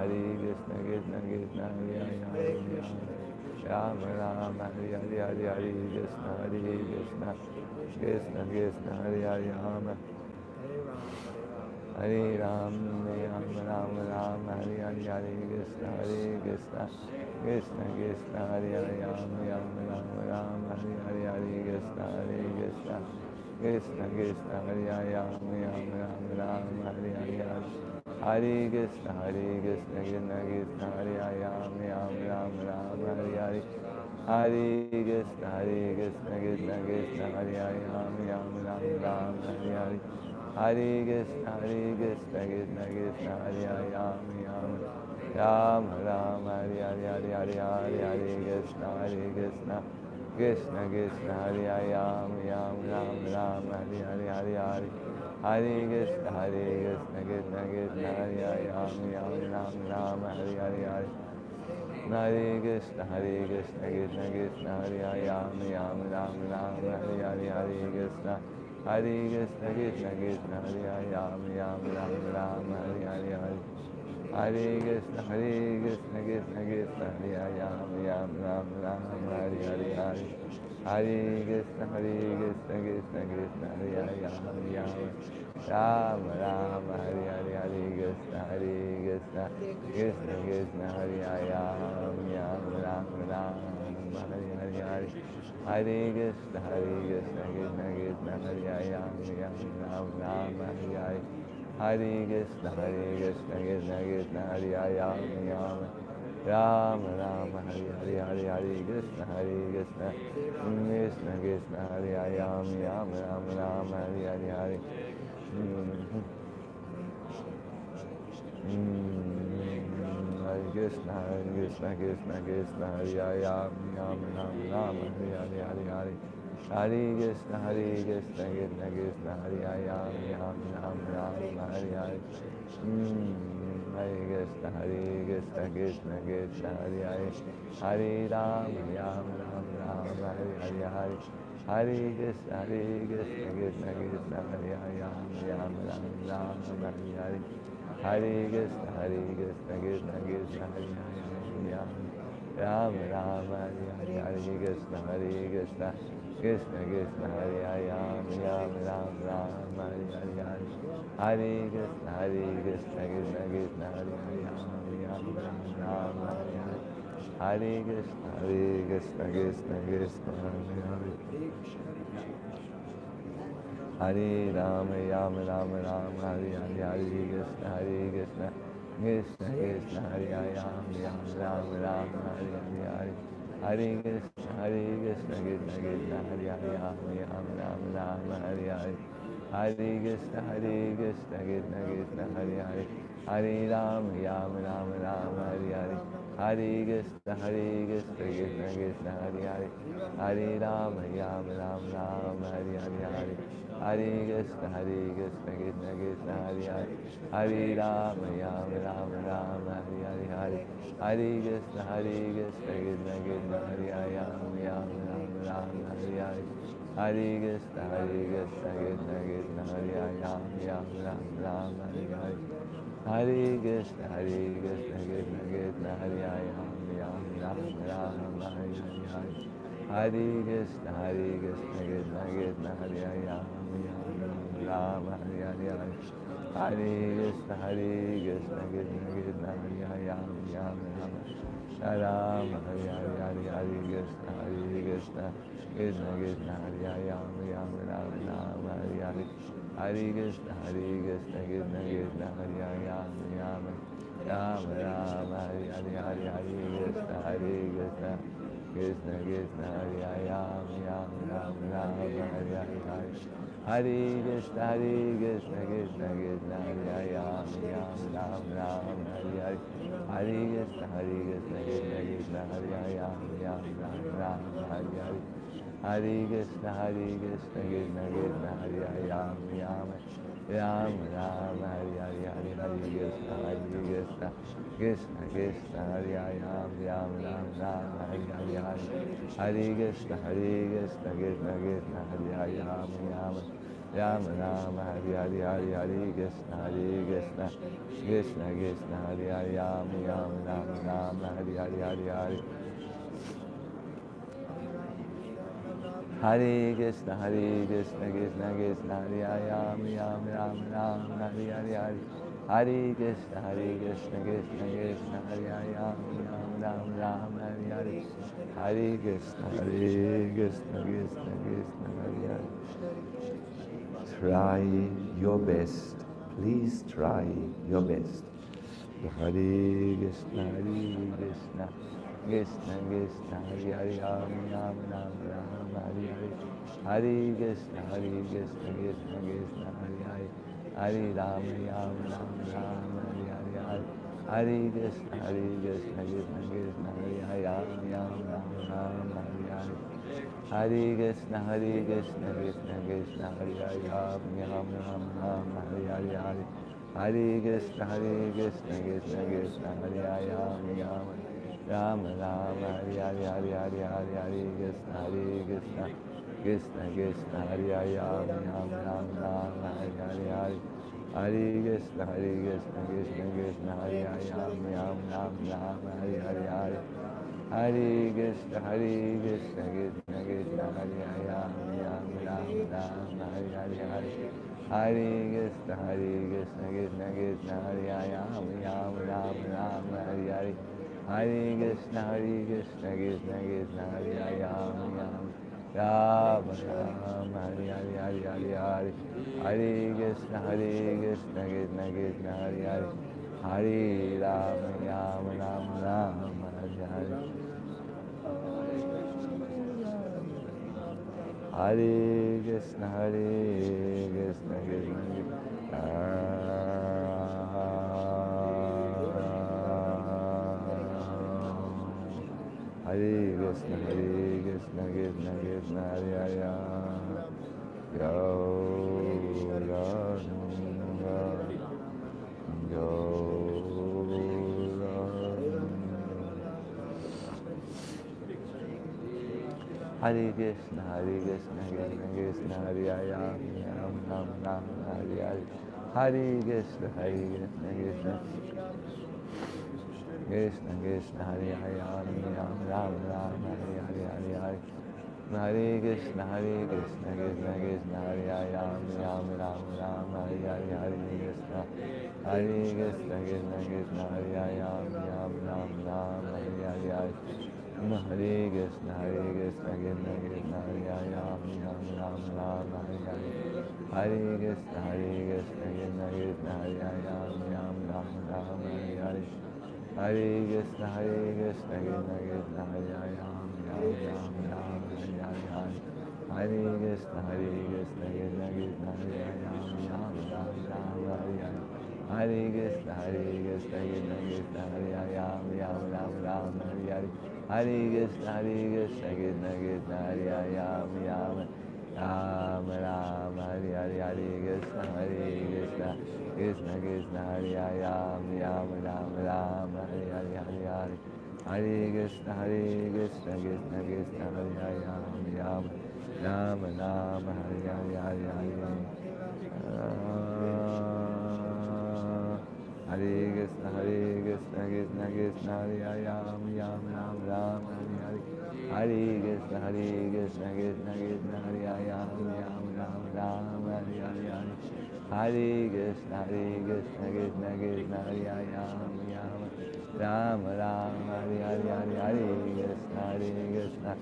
Krishna Krishna Hare Hare Rama Rama Hare Hare Hare Hare Krishna Krishna Krishna Hare Hare Rama Hare Rama Rama Rama Rama Hare Hare Hare Krishna Krishna Krishna Hare Hare Rama Rama Rama Rama Hare Hare Hare Krishna Krishna Krishna Hare Hare Rama Rama Rama Rama Hare Hare Hare Krishna Krishna Krishna Hare Hare Rama Rama Rama Rama Hare Hare Hare Krishna Krishna Krishna Hare Hare Rama Rama Rama Rama Hare Hare Hare Krishna Krishna Krishna Hare Hare Rama Rama Rama Hare Hare Hare Hare Hare Krishna Krishna Krishna Hare Hare Rama Rama Rama Hare Hare Hare Hare Hare Krishna Krishna Krishna Hare Hare Rama Rama Rama Hare Hare Hare Hare Krishna Krishna Krishna Hare Hare Rama Rama Rama Hare Hare Hare Krishna Krishna Krishna Hare Hare Rama Rama Rama Hare Hare Hare Hare Krishna Krishna Krishna Hare Hare Rama Rama Rama Hare Hare Hare Hare Krishna Krishna Krishna Hare Hare Rama Rama Hare Hare Hare Krishna Krishna Krishna Hare Hare Rama Rama Rama Hare Hare Hare Hare Krishna Krishna Krishna Hare Hare Rama Rama Hare Hare Hare Krishna Krishna Krishna Hare Hare Rama Rama Hare Hare Hare Hare Krishna Krishna Krishna Hare Hare Rama Rama Hare Hare Hare Hare Krishna Krishna Krishna Hare Hare Rama Rama Hare Hare Hare Hare Hare Krishna Krishna Krishna Hare Hare Rama Rama Hare Hare Hare Krishna Krishna Krishna Hare Hare Hare Rama Rama Hare Hare Hare Hare Krishna Krishna Krishna Hare Hare Rama Rama Hare Hare Hare Krishna Krishna Krishna Hare Hare Rama Rama Hare Hare Hare Krishna Krishna Krishna Krishna Hare Hare Rama Rama Hare Hare Hare Krishna Krishna Krishna Hare Hare Rama Rama Hare Hare Hare Krishna Krishna Krishna Hare Hare Hare Rama Rama Rama Hare Hare Hare Krishna Krishna Krishna Krishna Hare Hare Rama Rama Hare Hare Hare Krishna Krishna Krishna Hare Hare Rama Rama Hare Hare Hare Krishna Krishna Krishna Hare Hare Hare Rama Rama Hare Hare Hare Krishna Krishna Krishna Hare Hare Hare Rama Rama Hare Hare Hare Krishna Krishna Krishna Hare Hare Hare Rama Rama Hare Hare Hare Krishna Krishna Krishna Hare Hare Rama Hare Hare Hare Krishna Krishna Krishna Hare Hare Rama Hare Hare Hare Krishna Krishna Krishna Hare Hare Rama Hare Hare Hare Krishna Krishna Krishna Krishna Hare Hare Rama Hare Hare Hare Krishna Krishna Krishna Krishna Hare Hare Rama Hare Hare Hare Krishna Krishna Krishna Krishna Hare Hare Rama Hare Hare Hare Krishna Krishna Krishna Krishna Hare Hare Rama Rama Hare Hare Hare Krishna Krishna Krishna Krishna Hare Hare Rama Hare Hare Hare Krishna Krishna Krishna Krishna Hare Hare Rama Hare Hare Hare Krishna Krishna Krishna Hare Hare Rama Hare Hare Hare Krishna Krishna Krishna Krishna Hare Hare Rama Rama Hare Hare Hare Krishna Krishna Krishna Hare Hare Rama Rama Hare Hare Hare Krishna Krishna Krishna Krishna Hare Hare Rama Rama Hare Hare Hare Krishna Krishna Krishna Hare Hare Rama Rama Hare Hare Hare Krishna, Krishna Krishna, Hare Ram, Ram Ram, Hare Hare Hare. Hare Krishna, Krishna Krishna, Hare Ram, Ram Ram, Hare Hare. Hare Krishna, Krishna Krishna, Hare Hare. Try your best. Please try your best. Hare Krishna, Krishna Krishna Krishna, Hare Hare, Ram Ram, Ram Ram, Hare Hare. Hare Krishna, Krishna Krishna, Hare Hare. Hare Ram, Ram Ram, Hare Hare Hare. Hare Krishna, Krishna Krishna, Hare Hare, Ram Ram, Hare Hare. Hare Krishna, Krishna Krishna, Hare Hare, Ram Ram, Hare Hare Hare. Hare Krishna, Krishna Krishna, Hare Hare, Ram Ram, Hare Hare Hare Hare Hare. Hare Krishna, Krishna Krishna, Hare Hare, Ram Ram, Hare Hare Hare. Hare Krishna, Krishna Krishna, Hare Hare, Ram Ram, Hare Hare Hare. Hare Krishna, Krishna Krishna, Hare Hare, Ram Ram, Hare Hare Hare. Hare Krishna, Krishna Krishna, Hare Hare, Ram Ram, Hare Hare. Hare Krishna, Krishna Krishna, Hare Hare, Ram Ram, Hare Hare Hare Hare. Hare Krishna, Krishna Krishna, Hare Hare. Hare Ram, Ram, Hare Hare. Hare Krishna, Krishna Krishna, Hare Krishna, Krishna Krishna, Hare Hare. Hare Krishna, Krishna Krishna, Hare Hare, Ram Ram, Hare Hare. Hare Krishna, Krishna Krishna, Krishna Hare Hare, Ram Ram, Hare Hare Hare Hare. Hare Krishna, Krishna Krishna, Hare Hare, Ram Ram, Hare Hare Hare. Krishna, Hare Krishna, Krishna Krishna, Hare Hare, Ram Ram, Hare Hare Hare. Hare Krishna, Krishna Krishna, Hare Hare, Ram Ram, Hare Hare. Hare Krishna, Krishna Krishna, Hare Hare, Ram Ram, Hare Hare. Hare Krishna, Krishna Krishna, Hare Hare, Ram Ram, Hare Hare. Hare Krishna, Krishna Krishna, Hare Hare, Ram Ram, Hare Hare. Hare Krishna, Krishna Krishna, Hare Hare, Ram Ram, Hare Hare. Hare Krishna, Krishna Krishna, Hare Hare, Ram Ram, Hare Hare. Hare Krishna, Krishna Krishna, Hare Hare, Ram Ram, Hare Hare Hare Hare. Hare Krishna, Krishna Krishna, Hare Hare, Ram Ram, Hare Hare Hare Hare. Hare Krishna, Krishna Krishna, Hare Hare, Ram Ram, Hare Hare. Hare Krishna, Krishna Krishna, Hare Hare, Ram Ram, Hare Hare Hare. Hare Krishna, Krishna Krishna, Hare Hare, Ram Ram, Hare Hare Hare. Hare Krishna,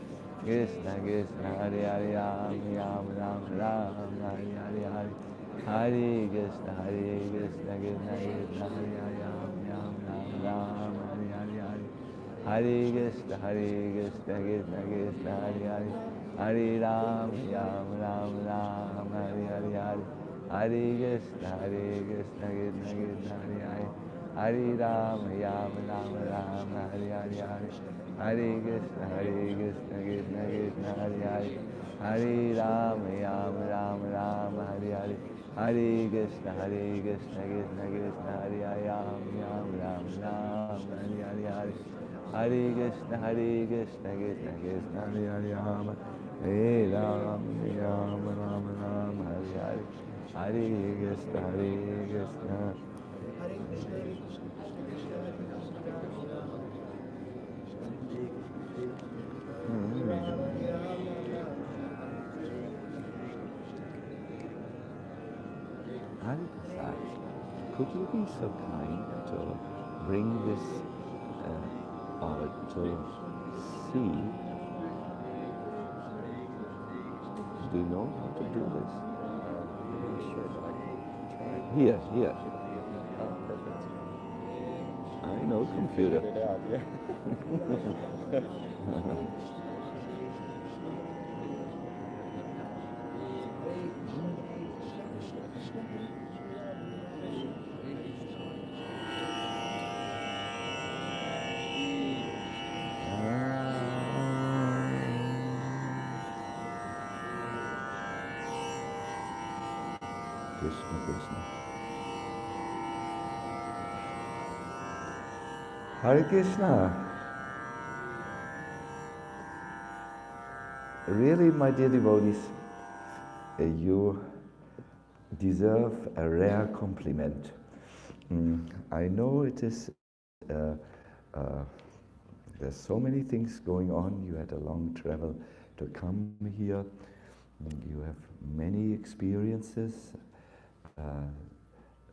Krishna Krishna, Hare Hare, Ram Ram, Hare Hare Hare. Hare Krishna, Krishna Krishna, Hare Hare, Ram Hare Hare Hare. Hare Krishna, Krishna Krishna, Hare Hare. Hare Ram, Ram, Hare Hare Hare. Hare Krishna, Krishna Krishna, Hare Hare. Hare Ram, Ram, Hare Hare Hare. Hare Krishna, Krishna Krishna, Hare Hare. Hare Ram, Ram, Hare Hare. Hare Krishna, Krishna Krishna, Hare Hare, Ram Ram, Hare Hare Hare. Hare Krishna, Krishna Krishna, Hare Hare, Ram Hare Ram, Ram, Hare Hare. Hare Krishna, Krishna. Hari Prasad, could you be so kind to bring this or to see? Do you know how to do this? I'm not sure, but I can try. Here, here. Oh, perfect. I know computer. Figured it out, yeah. Krishna, Krishna. Hare Krishna. Really, my dear devotees, you deserve a rare compliment. I know it is, there's so many things going on. You had a long travel to come here. You have many experiences.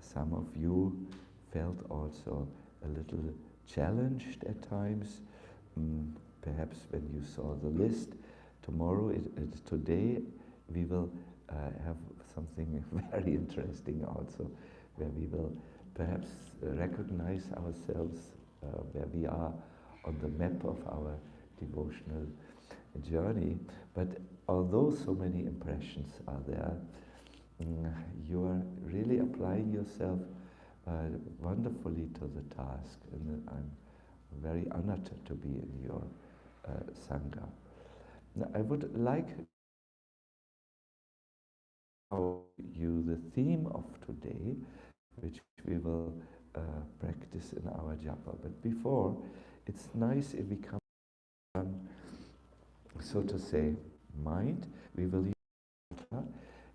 Some of you felt also a little challenged at times. Perhaps when you saw the list, today we will have something very interesting also, where we will perhaps recognize ourselves where we are on the map of our devotional journey. But although so many impressions are there, you are really applying yourself wonderfully to the task, and I'm very honored to be in your Sangha. Now, I would like you the theme of today, which we will practice in our Japa. But before, it's nice if we come on, so to say, mind. We will use mantra.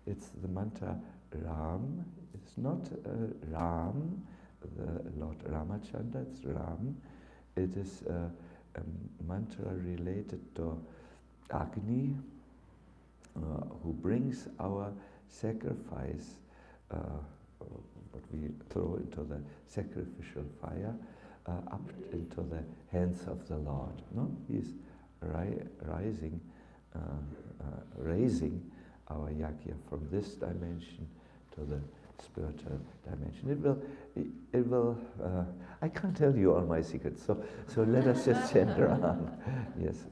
It's the mantra Ram. It's not Ram, the Lord Ramachandra, it's Ram. It is a mantra related to Agni, who brings our sacrifice, what we throw into the sacrificial fire, up into the hands of the Lord. No, He's raising our yajna from this dimension to the spiritual dimension. It will. I can't tell you all my secrets, so let us just chant around. Yes.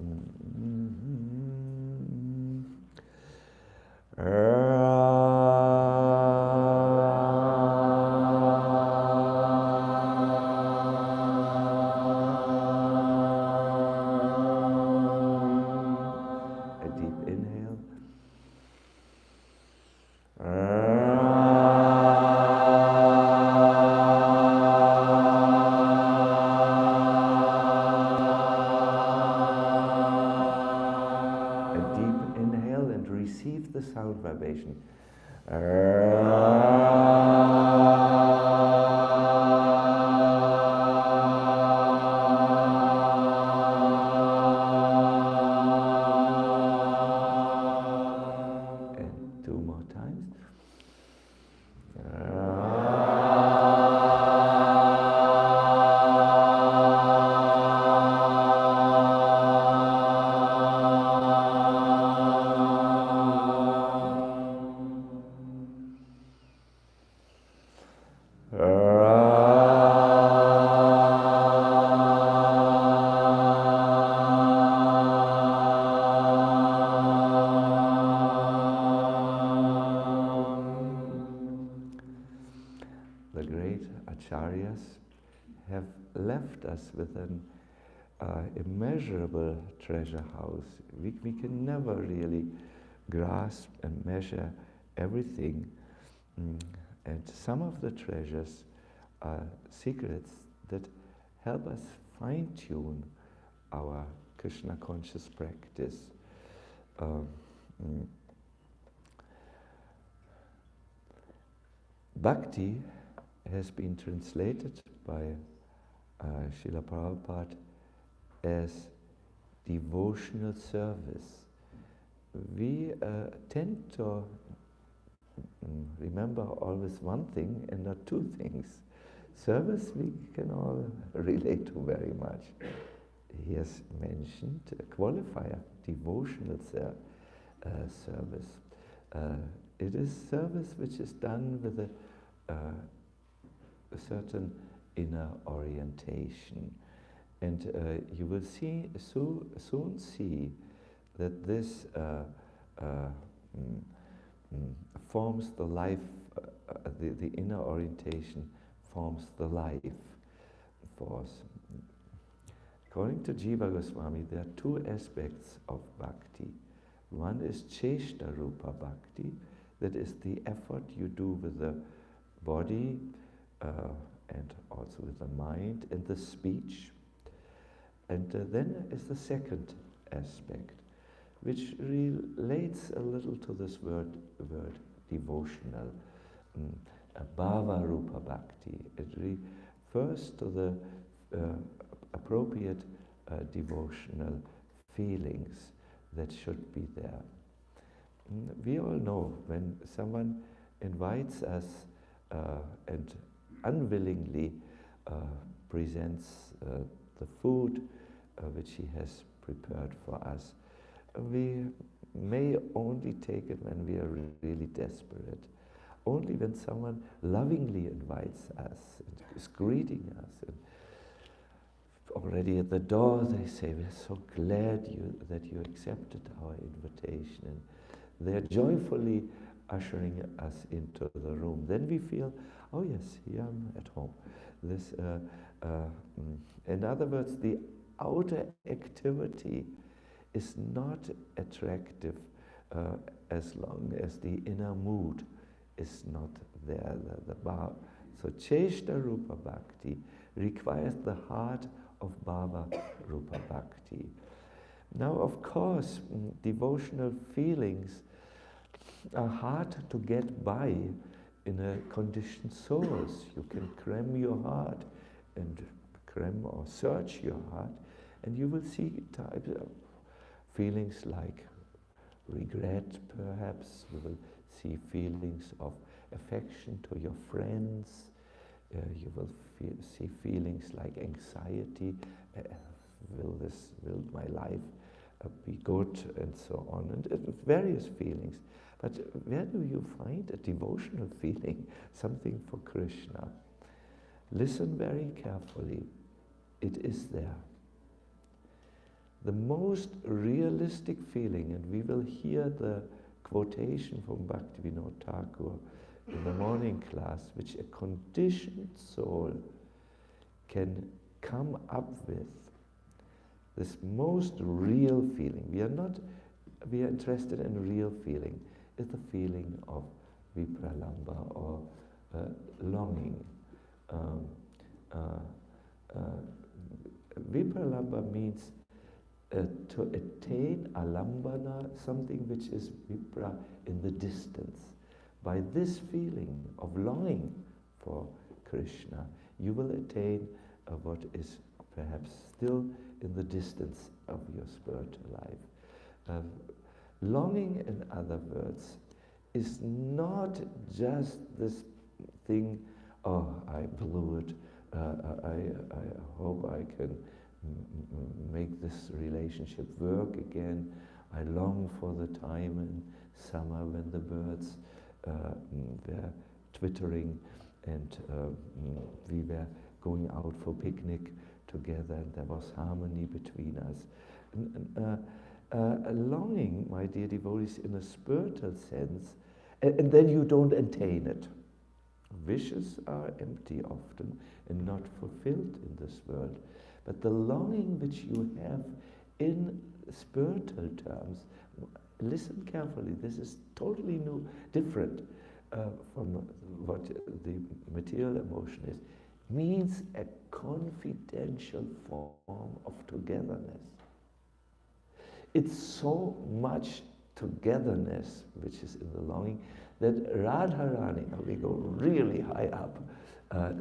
A deep inhale. Receive the sound vibration. And 2 more times. The great acharyas have left us with an immeasurable treasure house. We can never really grasp and measure everything. And some of the treasures are secrets that help us fine-tune our Krishna conscious practice. Bhakti has been translated by Srila Prabhupada as devotional service. We tend to remember always one thing and not two things. Service we can all relate to very much. He has mentioned a qualifier, devotional service. It is service which is done with a certain inner orientation. And you will soon see that this forms the life, the inner orientation forms the life force. According to Jiva Goswami, there are two aspects of bhakti. One is cheshta rupa bhakti, that is the effort you do with the body and also with the mind and the speech. And then is the second aspect, which relates a little to this word devotional, bhava rupa bhakti. It refers to the appropriate devotional feelings that should be there. We all know when someone invites us and unwillingly presents the food which he has prepared for us, we may only take it when we are really desperate. Only when someone lovingly invites us and is greeting us, and already at the door they say, "We're so glad that you accepted our invitation," and they're joyfully ushering us into the room. Then we feel, oh yes, here I'm at home. This, in other words, the outer activity is not attractive as long as the inner mood is not there, the bhava. So cheshta rupa bhakti requires the heart of bhava rupa bhakti. Now, of course, devotional feelings are hard to get by in a conditioned source. You can cram your heart and cram or search your heart, and you will see types of feelings like regret, perhaps. You will see feelings of affection to your friends. You will see feelings like anxiety. Will my life be good, and so on, and various feelings. But where do you find a devotional feeling, something for Krishna? Listen very carefully. It is there. The most realistic feeling, and we will hear the quotation from Bhaktivinoda Thakur in the morning class, which a conditioned soul can come up with. This most real feeling. We are interested in real feeling. Is the feeling of vipralamba or longing. Vipralamba means to attain alambana, something which is vipra in the distance. By this feeling of longing for Krishna, you will attain what is perhaps still in the distance of your spiritual life. Longing, in other words, is not just this thing, oh, I blew it, I hope I can make this relationship work again. I long for the time in summer when the birds were twittering and we were going out for picnic together and there was harmony between us. Longing, my dear devotees, in a spiritual sense, and then you don't attain it. Wishes are empty often and not fulfilled in this world. But the longing which you have in spiritual terms, listen carefully, this is totally different from what the material emotion is, means a confidential form of togetherness. It's so much togetherness which is in the longing that Radharani, now we go really high up,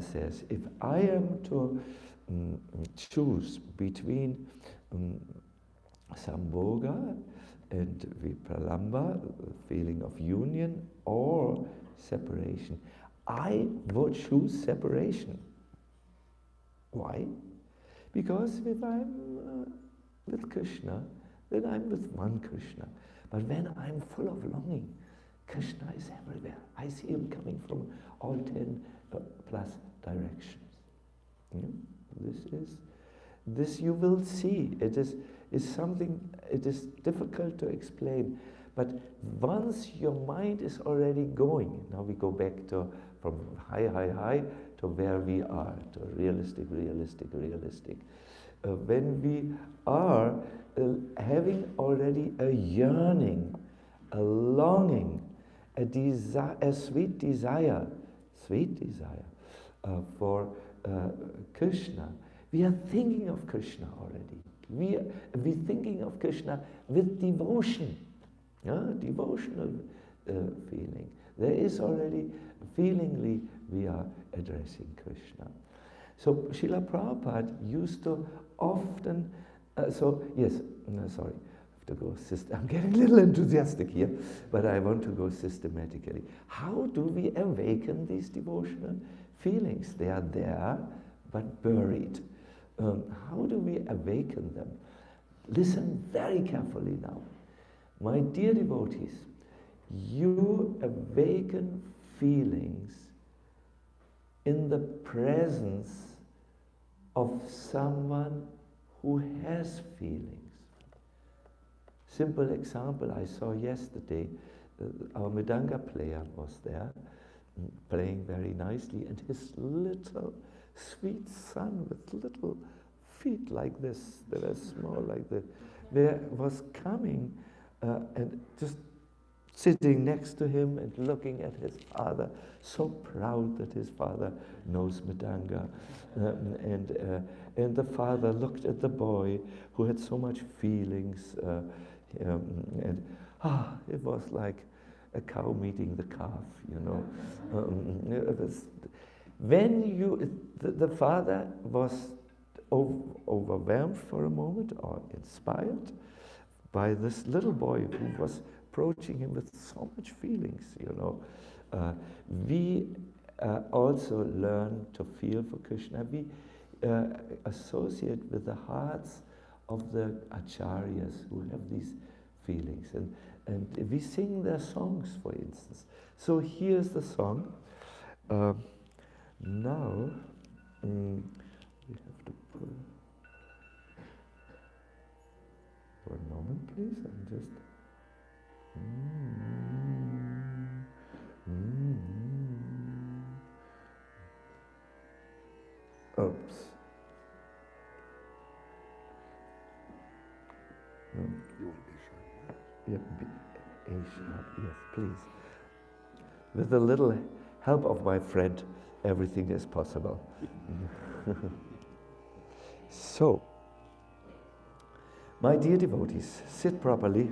says, if I am to choose between Sambhoga and Vipralamba, the feeling of union, or separation. I would choose separation. Why? Because if I'm with Krishna, then I'm with one Krishna. But when I'm full of longing, Krishna is everywhere. I see him coming from all 10 plus directions. This you will see. It is something, it is difficult to explain. But once your mind is already going, now we go back to from high to where we are, to realistic. When we are having already a yearning, a longing, a sweet desire for Krishna, we are thinking of Krishna already. We're thinking of Krishna with devotion, devotional feeling. There is already, feelingly, we are addressing Krishna. So Srila Prabhupada used to often, I'm getting a little enthusiastic here, but I want to go systematically. How do we awaken these devotional feelings? They are there, but buried. How do we awaken them? Listen very carefully now. My dear devotees, you awaken feelings in the presence of someone who has feelings. Simple example I saw yesterday, our Mridanga player was there, playing very nicely, and his little sweet son with little feet like this, that are small like this, there was coming and just sitting next to him and looking at his father, so proud that his father knows Mridanga. And the father looked at the boy who had so much feelings, and it was like a cow meeting the calf, it was, when the father was overwhelmed for a moment or inspired by this little boy who was approaching him with so much feelings, we also learn to feel for Krishna. We associate with the hearts of the acharyas who have these feelings, and we sing their songs, for instance. So here's the song. Now we have to pull. One moment, please. I'm just. Oops. No. You want A sharp? Yeah, A sharp, yes, please. With a little help of my friend, everything is possible. So, my dear devotees, sit properly.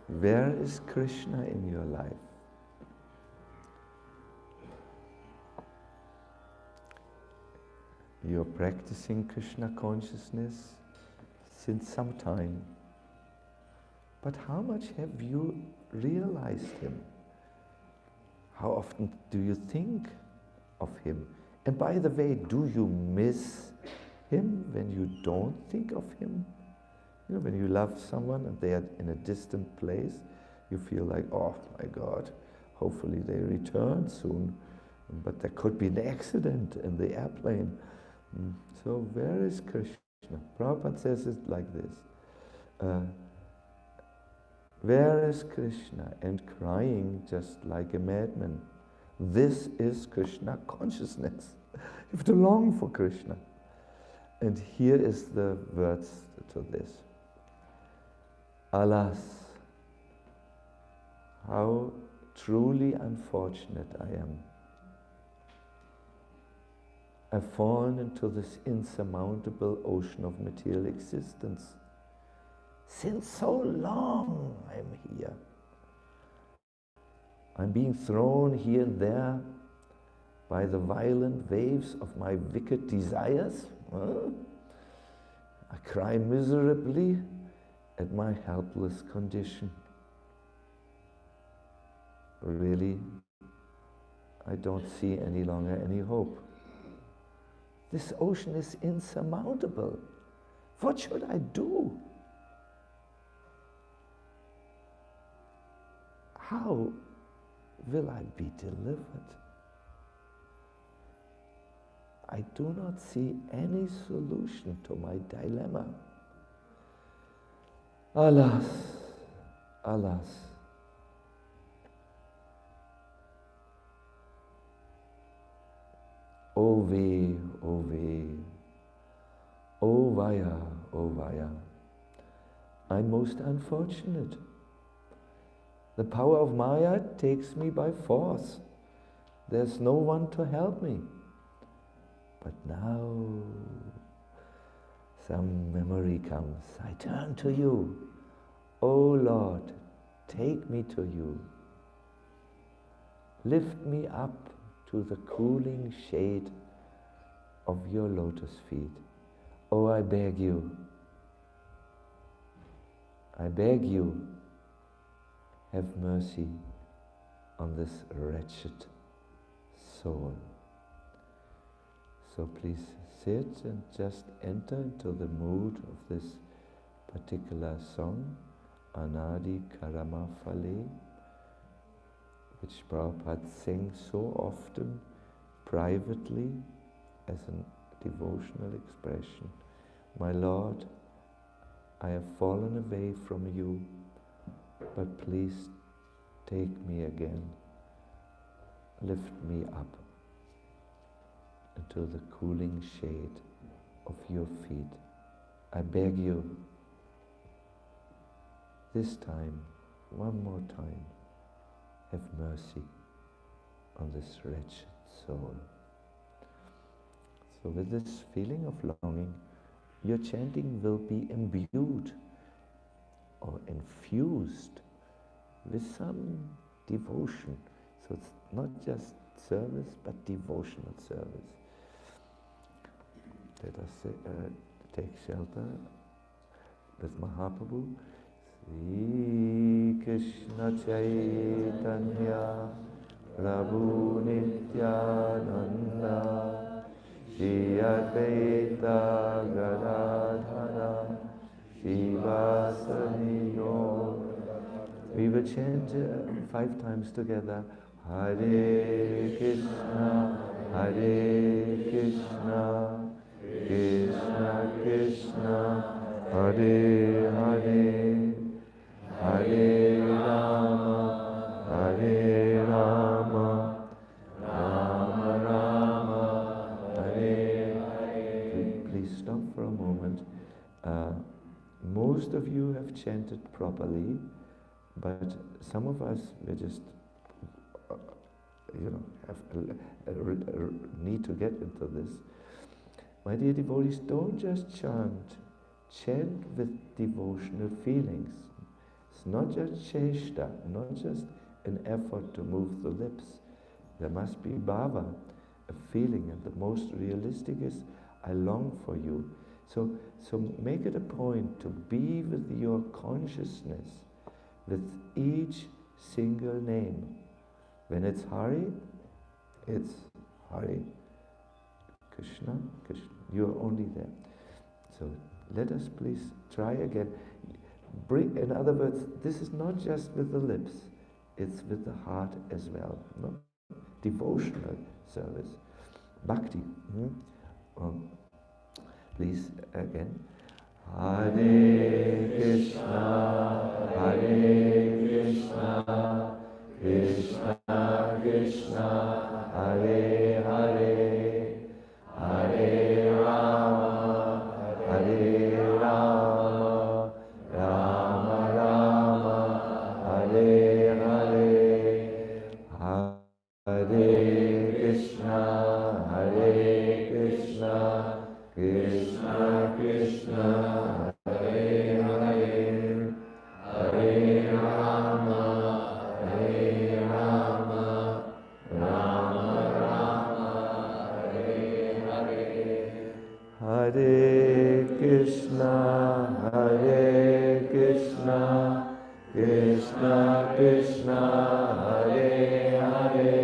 Where is Krishna in your life? You're practicing Krishna consciousness since some time. But how much have you realized him? How often do you think of him? And by the way, do you miss him when you don't think of him? When you love someone and they are in a distant place, you feel like, oh my God, hopefully they return soon. But there could be an accident in the airplane. So where is Krishna? Prabhupada says it like this. Where is Krishna? And crying just like a madman. This is Krishna consciousness. You have to long for Krishna. And here is the words to this. Alas, how truly unfortunate I am. I've fallen into this insurmountable ocean of material existence. Since so long I'm here. I'm being thrown here and there by the violent waves of my wicked desires. I cry miserably at my helpless condition. Really, I don't see any longer any hope. This ocean is insurmountable. What should I do? How will I be delivered? I do not see any solution to my dilemma. Alas, alas. O weh, o weh, o vaya, o vaya. I'm most unfortunate. The power of Maya takes me by force. There's no one to help me. But now, some memory comes. I turn to you. Oh Lord, take me to you. Lift me up to the cooling shade of your lotus feet. Oh, I beg you. I beg you, have mercy on this wretched soul. So please sit and just enter into the mood of this particular song, Anadi Karama Phale, which Prabhupada sings so often privately as a devotional expression. My Lord, I have fallen away from you, but please take me again. Lift me up into the cooling shade of your feet. I beg you, this time, one more time, have mercy on this wretched soul. So with this feeling of longing, your chanting will be imbued or infused with some devotion. So it's not just service, but devotional service. Let us take shelter with Mahaprabhu. Sri Krishna Chaitanya Prabhu Nityananda Shri Advaita Gadadhara Shivasani Yoga. We will chant 5 times together. Hare Krishna, Hare Krishna, Krishna Krishna, Hare Hare, Hare Rama, Hare Rama, Rama Rama, Hare Hare. Please stop for a moment. Most of you have chanted properly, but some of us, we just have a need to get into this. My dear devotees, don't just chant. Chant with devotional feelings. It's not just cheshta, not just an effort to move the lips. There must be bhava, a feeling, and the most realistic is, I long for you. So make it a point to be with your consciousness, with each single name. When it's Hari, it's Hari. Krishna, Krishna. You're only there. So let us please try again. In other words, this is not just with the lips, it's with the heart as well. No? Devotional service. Bhakti. Please again. Hare Krishna, Hare Krishna, Krishna Krishna, Hare Hare, Hare Rama, Hare Rama, Rama Rama, Hare Hare, Hare Krishna, Hare Krishna, Krishna Krishna, Hare Hare, Hare Rama, Hare Rama, Rama Rama, Hare Hare, Hare Krishna, Hare Krishna, Krishna Krishna, Hare Hare,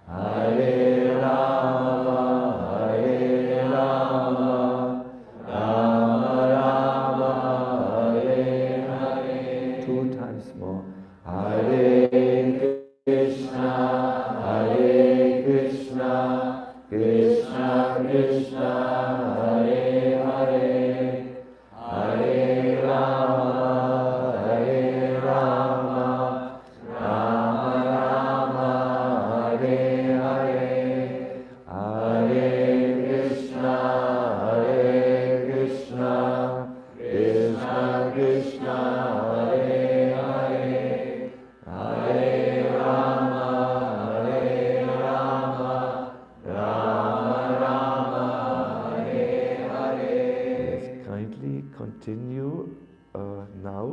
Hare Rama, Hare Rama, Rama Rama, Hare Hare. Two times more. Hare Krishna, Hare Krishna, Krishna Krishna, Hare Hare, Hare Rama, Hare Rama, Rama Rama, Hare Hare, Hare Krishna, Hare Krishna, Krishna Krishna, Hare Hare, Hare Rama, Hare Rama, Rama Rama, Hare Hare. Let's kindly continue now,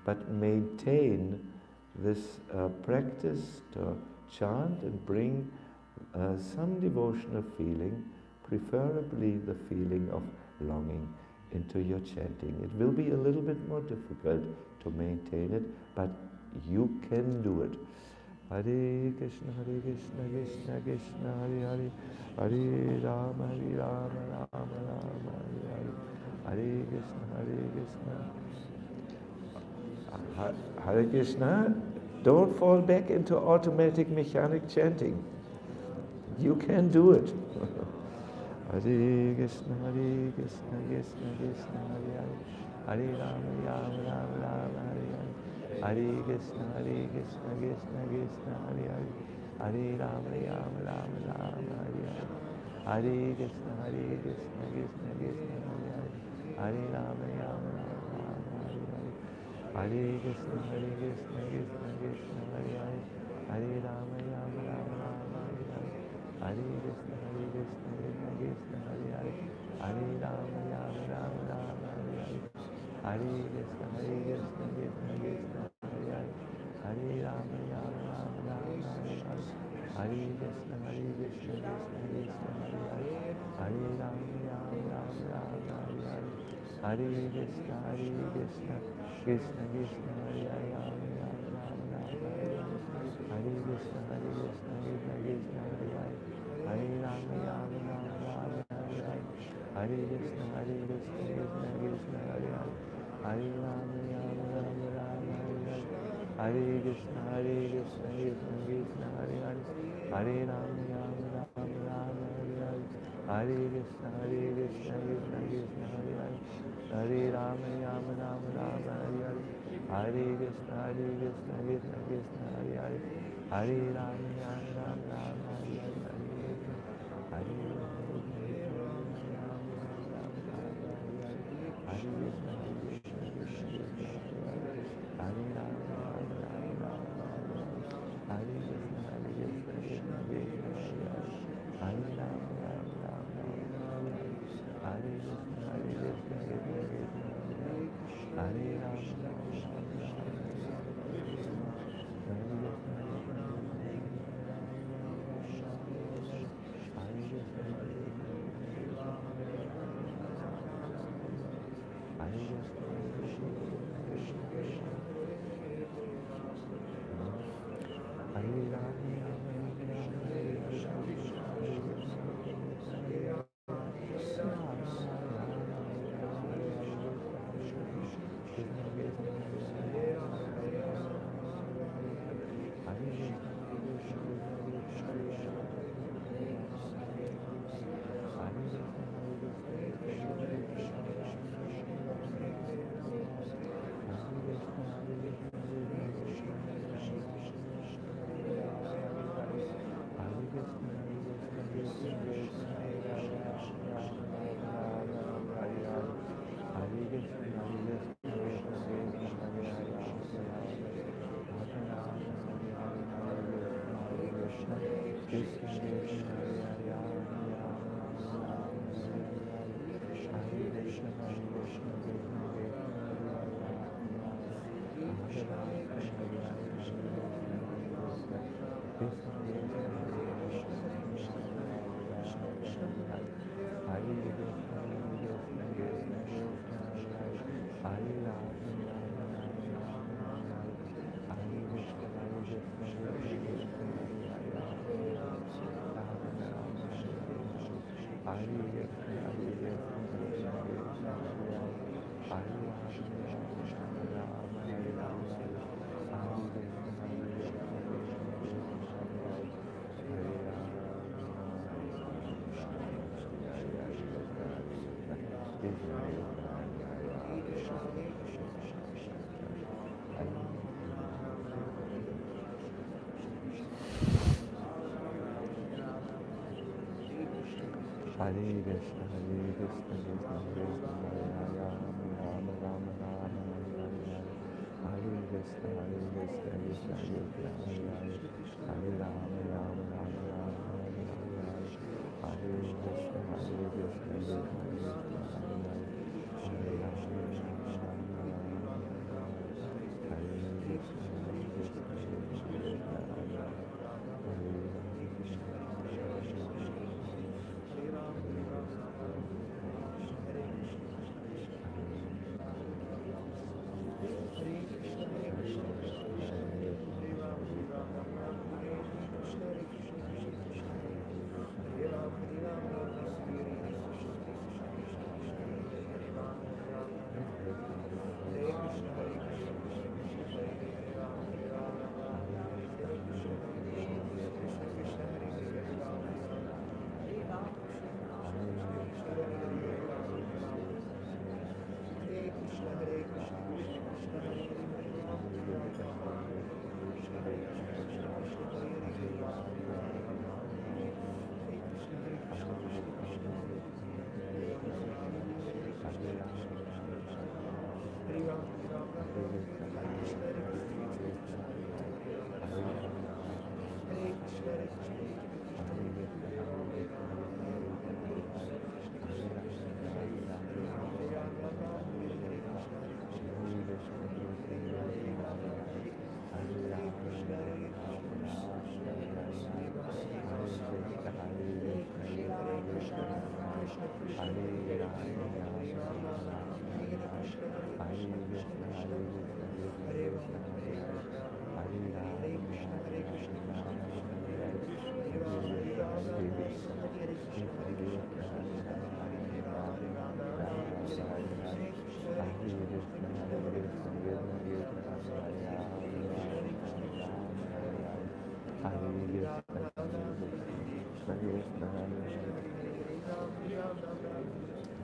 but maintain this practice to chant and bring some devotional feeling, preferably the feeling of longing, into your chanting. It will be a little bit more difficult to maintain it, but you can do it. Hare Krishna, Krishna Krishna, Hare Hare, Hare Rama, Rama Rama, Hare Hare, Hare Krishna, Hare Krishna. Don't fall back into automatic mechanic chanting. You can do it. Hare Krishna, Krishna Krishna, Hare Hare, Hare Rama, Rama, Hare Hare, Hare Krishna, Krishna Krishna, Hare Hare, Hare Rama, Rama, Hare Hare, Hare Krishna, Krishna Krishna, Hare Hare, Hare Rama, Rama, Hare Hare, Hare Krishna, Krishna Krishna, Hare Hare, Hare Rama, Rama, Hare Hare, Hare Krishna, Krishna Krishna, Hare Hare, Hare Rama, Rama, Hare Hare, Hare Krishna, Krishna Krishna, Hare Hare, Hare Rama, Rama, Hare Hare, Hare Krishna, Krishna Krishna, Hare Hare, Hare Rama, Rama, Hare Hare, Hare Krishna, Krishna Krishna, Hare Hare, Rama, Hare Hare, Hare Krishna, Krishna Krishna, Hare Hare, Hare Rama, Rama, Hare Hare, Hare Krishna, Krishna Krishna, Hare Hare, Hare Rama, Rama, Hare Hare, Hare Krishna, Krishna Krishna, Hare Hare, Hare Rama, Rama, Hare Hare, Hare Krishna, Krishna Krishna, Hare Hare, Hare Rama, Rama, Hare Hare, Hare Krishna, Krishna Krishna, Hare Hare, Hare Rama, Rama, Hare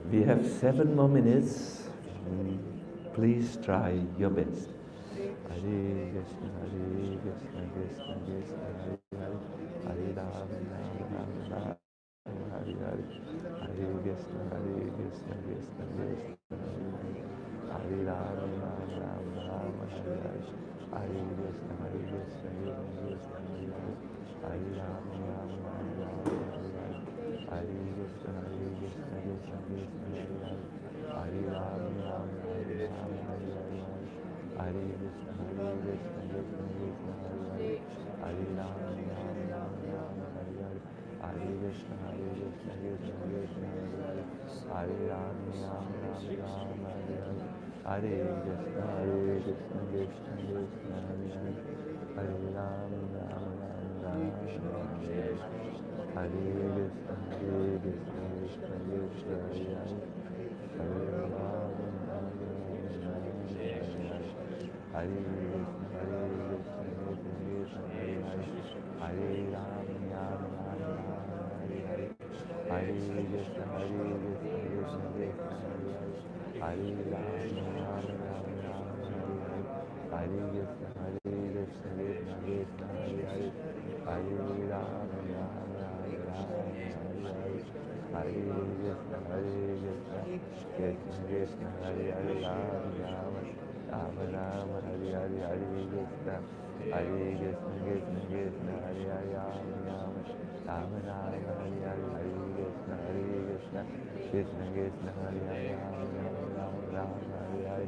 We have 7 more minutes. Please try your best. Hare Krishna, Hare Krishna, Krishna Krishna, Hare Hare, Hare Rama, Rama Rama, Hare Hare, Hare Krishna, Hare Krishna, Krishna Krishna, Hare Rama, Rama Rama, Hare Hare, Hare Krishna, Hare Krishna, Krishna Krishna, Hare Hare, Hare Rama, Rama Rama, Hare Hare, Hare Krishna, Hare Krishna, Krishna Krishna, Hare Hare, Hare Rama, Rama Rama, Hare Hare. Hare Krishna, Hare Krishna, Krishna Krishna, Hare Hare, Hare Rama, Rama Rama, Hare Hare, Hare Krishna, Hare Krishna, Krishna Krishna, Hare Hare, Hare Rama, Rama Rama, Hare Hare, Hare Krishna, Hare Krishna, Krishna Krishna, Hare Hare, Hare Rama, Rama Rama, Hare Hare, Hare Krishna, Hare Krishna, Krishna Krishna, Hare Hare, Hare Rama, Hare Krishna, Hare Krishna, Krishna Krishna, Hare Hare, Hare Rama, Rama Rama, Hare Hare, Hare Krishna, Hare Krishna, Krishna Krishna, Hare Hare, Hare Rama, Rama Rama, Hare Hare, Hare Krishna, Hare Krishna, Krishna Krishna, Hare Hare, Hare Rama, Rama Rama, Hare Hare, Hare Krishna, Hare Krishna, Krishna Krishna, Hare Hare, Rama Rama, Rama Rama, Hare Hare, Hare Krishna, Hare Krishna, Krishna Krishna, Hare Hare, Rama Rama, Rama Rama, Hare Hare, Hare Krishna, Hare Krishna, Krishna Krishna, Hare Hare, Rama Rama, Rama Rama, Hare Hare, Hare Krishna, Hare Krishna, Krishna Krishna, Hare Hare, Rama Rama, Rama, Hare Hare,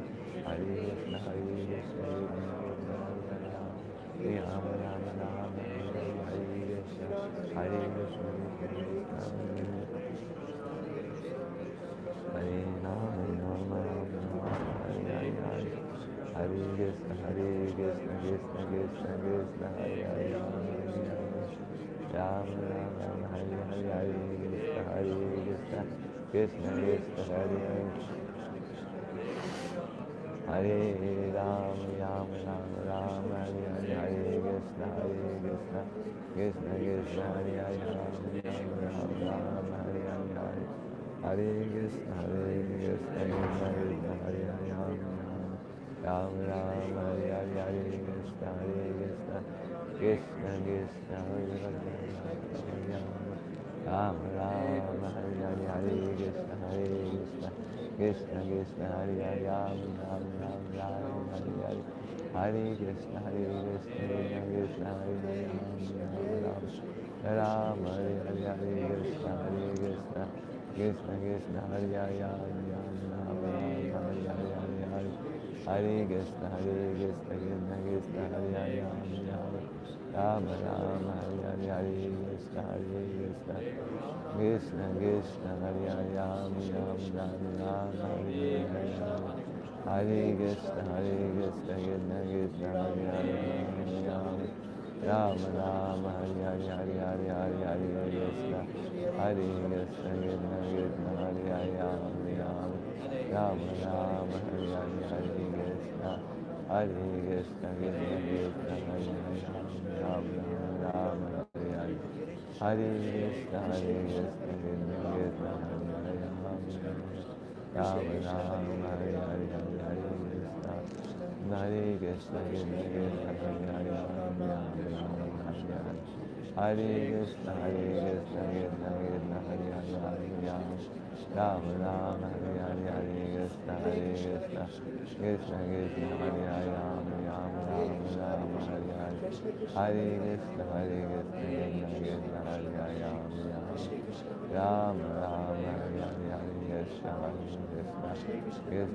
Hare Krishna, Hare Krishna, Krishna Krishna, Hare Rama, Rama Rama, Hare Hare, Hare Krishna, Hare Krishna, Krishna Krishna, Krishna Hare Hare, Rama Rama, Hare Hare, Hare Krishna, Hare Krishna, Krishna Krishna, Hare Hare, Hare Rama, Rama Rama, Rama Hare Hare, Hare Krishna, Krishna Krishna, Hare Hare, Rama Rama, Rama Hare Hare, Hare Krishna, Hare Rama Rama Hare Hare Hare Krishna Krishna Krishna Hare Hare Rama Rama Hare Hare Hare Krishna Krishna Krishna Hare Hare Rama Rama Hare Hare Hare Krishna Krishna Krishna Hare Hare Rama Hare Hare Hare Krishna Krishna Krishna Hare Hare Rama Hare Hare Hare Hare Krishna Krishna Krishna Hare Hare Rama Rama Hare Hare Hare Krishna Krishna Krishna Hare Hare Rama Rama Hare Hare Hare Krishna Krishna Krishna Hare Hare Rama Rama Hare Hare Hare Hare Krishna Krishna Krishna Hare Hare Rama Rama Hare Hare Hare Krishna Krishna Krishna Hare Rama Rama Hare Hare Hare Krishna Krishna Krishna Hare Rama Rama Hare Hare Hare Krishna Krishna Krishna Hare Hare Krishna Krishna Krishna Hare Rama Rama Hare Hare Hare Krishna Krishna Krishna Hare Rama Rama Rama Hare Hare Hare Krishna Krishna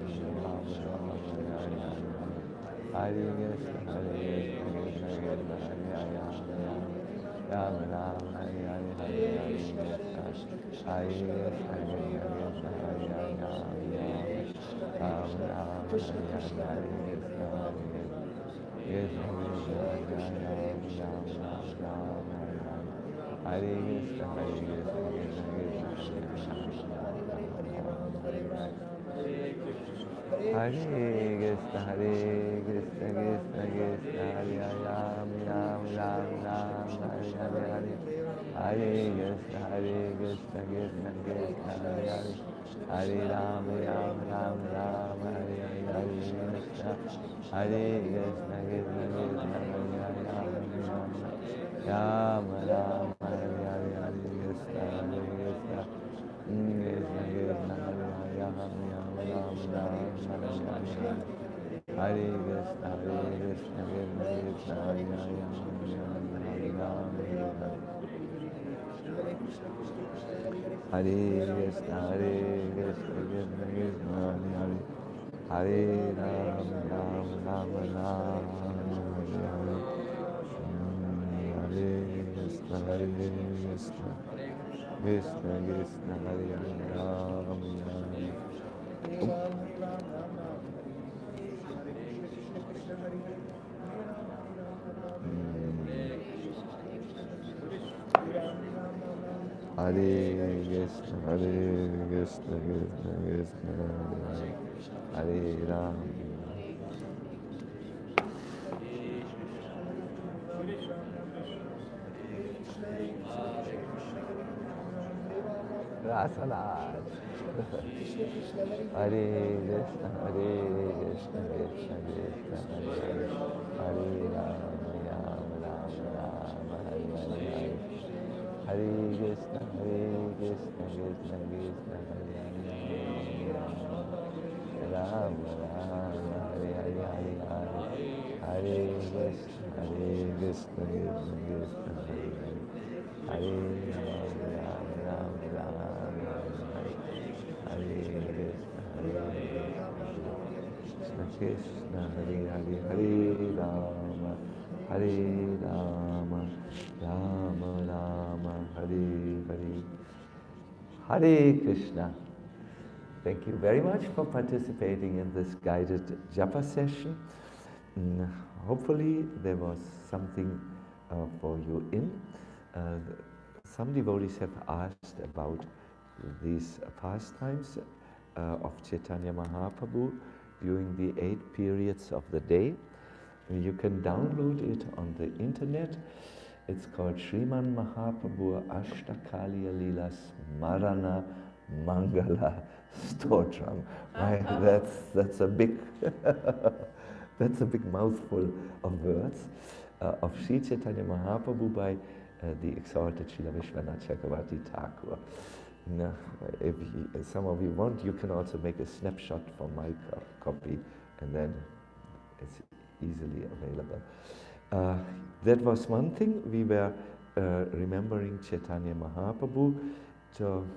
Krishna Hare Rama Rama Hare Hare Hare Krishna Krishna Krishna Hare Rama Rama Hare Hare Hare Krishna Krishna Krishna Hare Rama Rama Hare Hare Hare Krishna Hare Krishna Krishna Hare Rama Rama Hare Hare Hare Krishna Krishna Krishna Hare Hare Krishna Hare Krishna Krishna Krishna Hare Ram Ram Ram Ram Hare Hare Hare Krishna Krishna Krishna Hare Hare Ram Ram Ram Ram Hare Hare Krishna Krishna Krishna Hare Ram Ram Hare Hare Krishna Krishna Krishna Krishna Hare Ram Ram Ram Hare Krishna Krishna Krishna Hare Hare Krishna Krishna Krishna Hare Ram Ram Ram Hare Krishna Krishna Krishna Hare Ram Hare Krishna Krishna Krishna Hare Ram. Rasalat. Hare Krishna Krishna Krishna Hare Hare Ram Ram Ram Hare Hare Hare Krishna Krishna Krishna Hare Ram Ram Hare Hare Hare Krishna Krishna Krishna Hare Ram Ram Ram Hare Krishna Hare Hare Rama Hare Rama Rama Rama Hare Hare Hare Krishna. Thank you very much for participating in this guided Japa session. Hopefully there was something for you in. Some devotees have asked about these pastimes of Chaitanya Mahaprabhu during the 8 periods of the day. You can download it on the internet. It's called Sriman Mahaprabhu Ashtakaliya Lila Smarana Mangala Stotram. Right? That's a big that's a big mouthful of words of Sri Chaitanya Mahaprabhu by the exalted Srila Vishwanath Chakravarti Thakur. Now, if some of you want, you can also make a snapshot from my copy, and then it's easily available. That was one thing. We were remembering Chaitanya Mahaprabhu to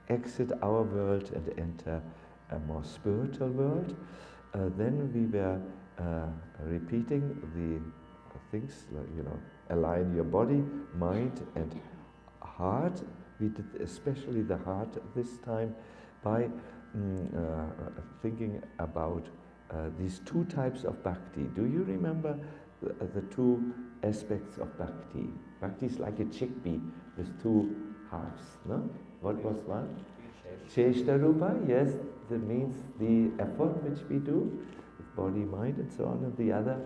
exit our world and enter a more spiritual world. Then we were repeating the things, like, align your body, mind and heart. We did especially the heart this time by thinking about these two types of bhakti. Do you remember the two aspects of bhakti? Bhakti is like a chickpea with two halves, no? What was one? Cheshta Rupa, yes, that means the effort which we do, with body, mind and so on, and the other,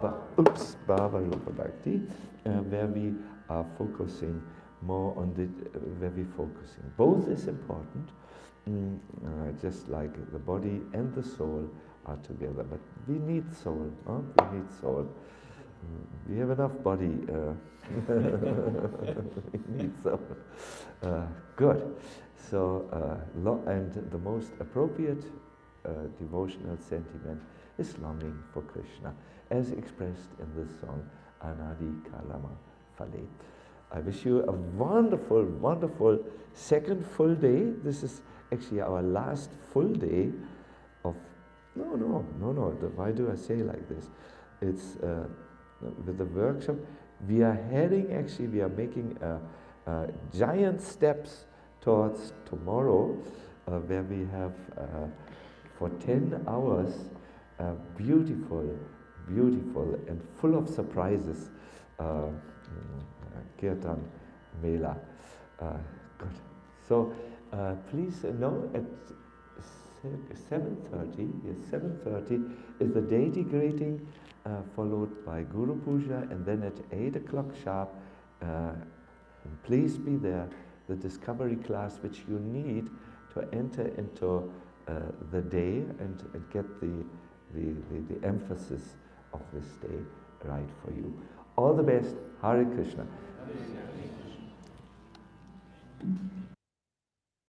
Bhava Rupa Bhakti, where we are focusing more on where we're focusing. Both is important, just like the body and the soul are together, but we need soul, huh? We need soul. We have enough body, we need soul. Good. So, and the most appropriate devotional sentiment is longing for Krishna, as expressed in this song, Anadi Kalama Phale. I wish you a wonderful, wonderful second full day. This is actually our last full day of, no, why do I say like this? It's with the workshop, we are making giant steps towards tomorrow, where we have for 10 hours beautiful and full of surprises kirtan mela. Good. So please know at 7:30, yes, 7:30 is the deity greeting, followed by Guru Puja, and then at 8 o'clock sharp, please be there, the discovery class which you need to enter into the day and get the emphasis of this day right for you. All the best. Hare Krishna.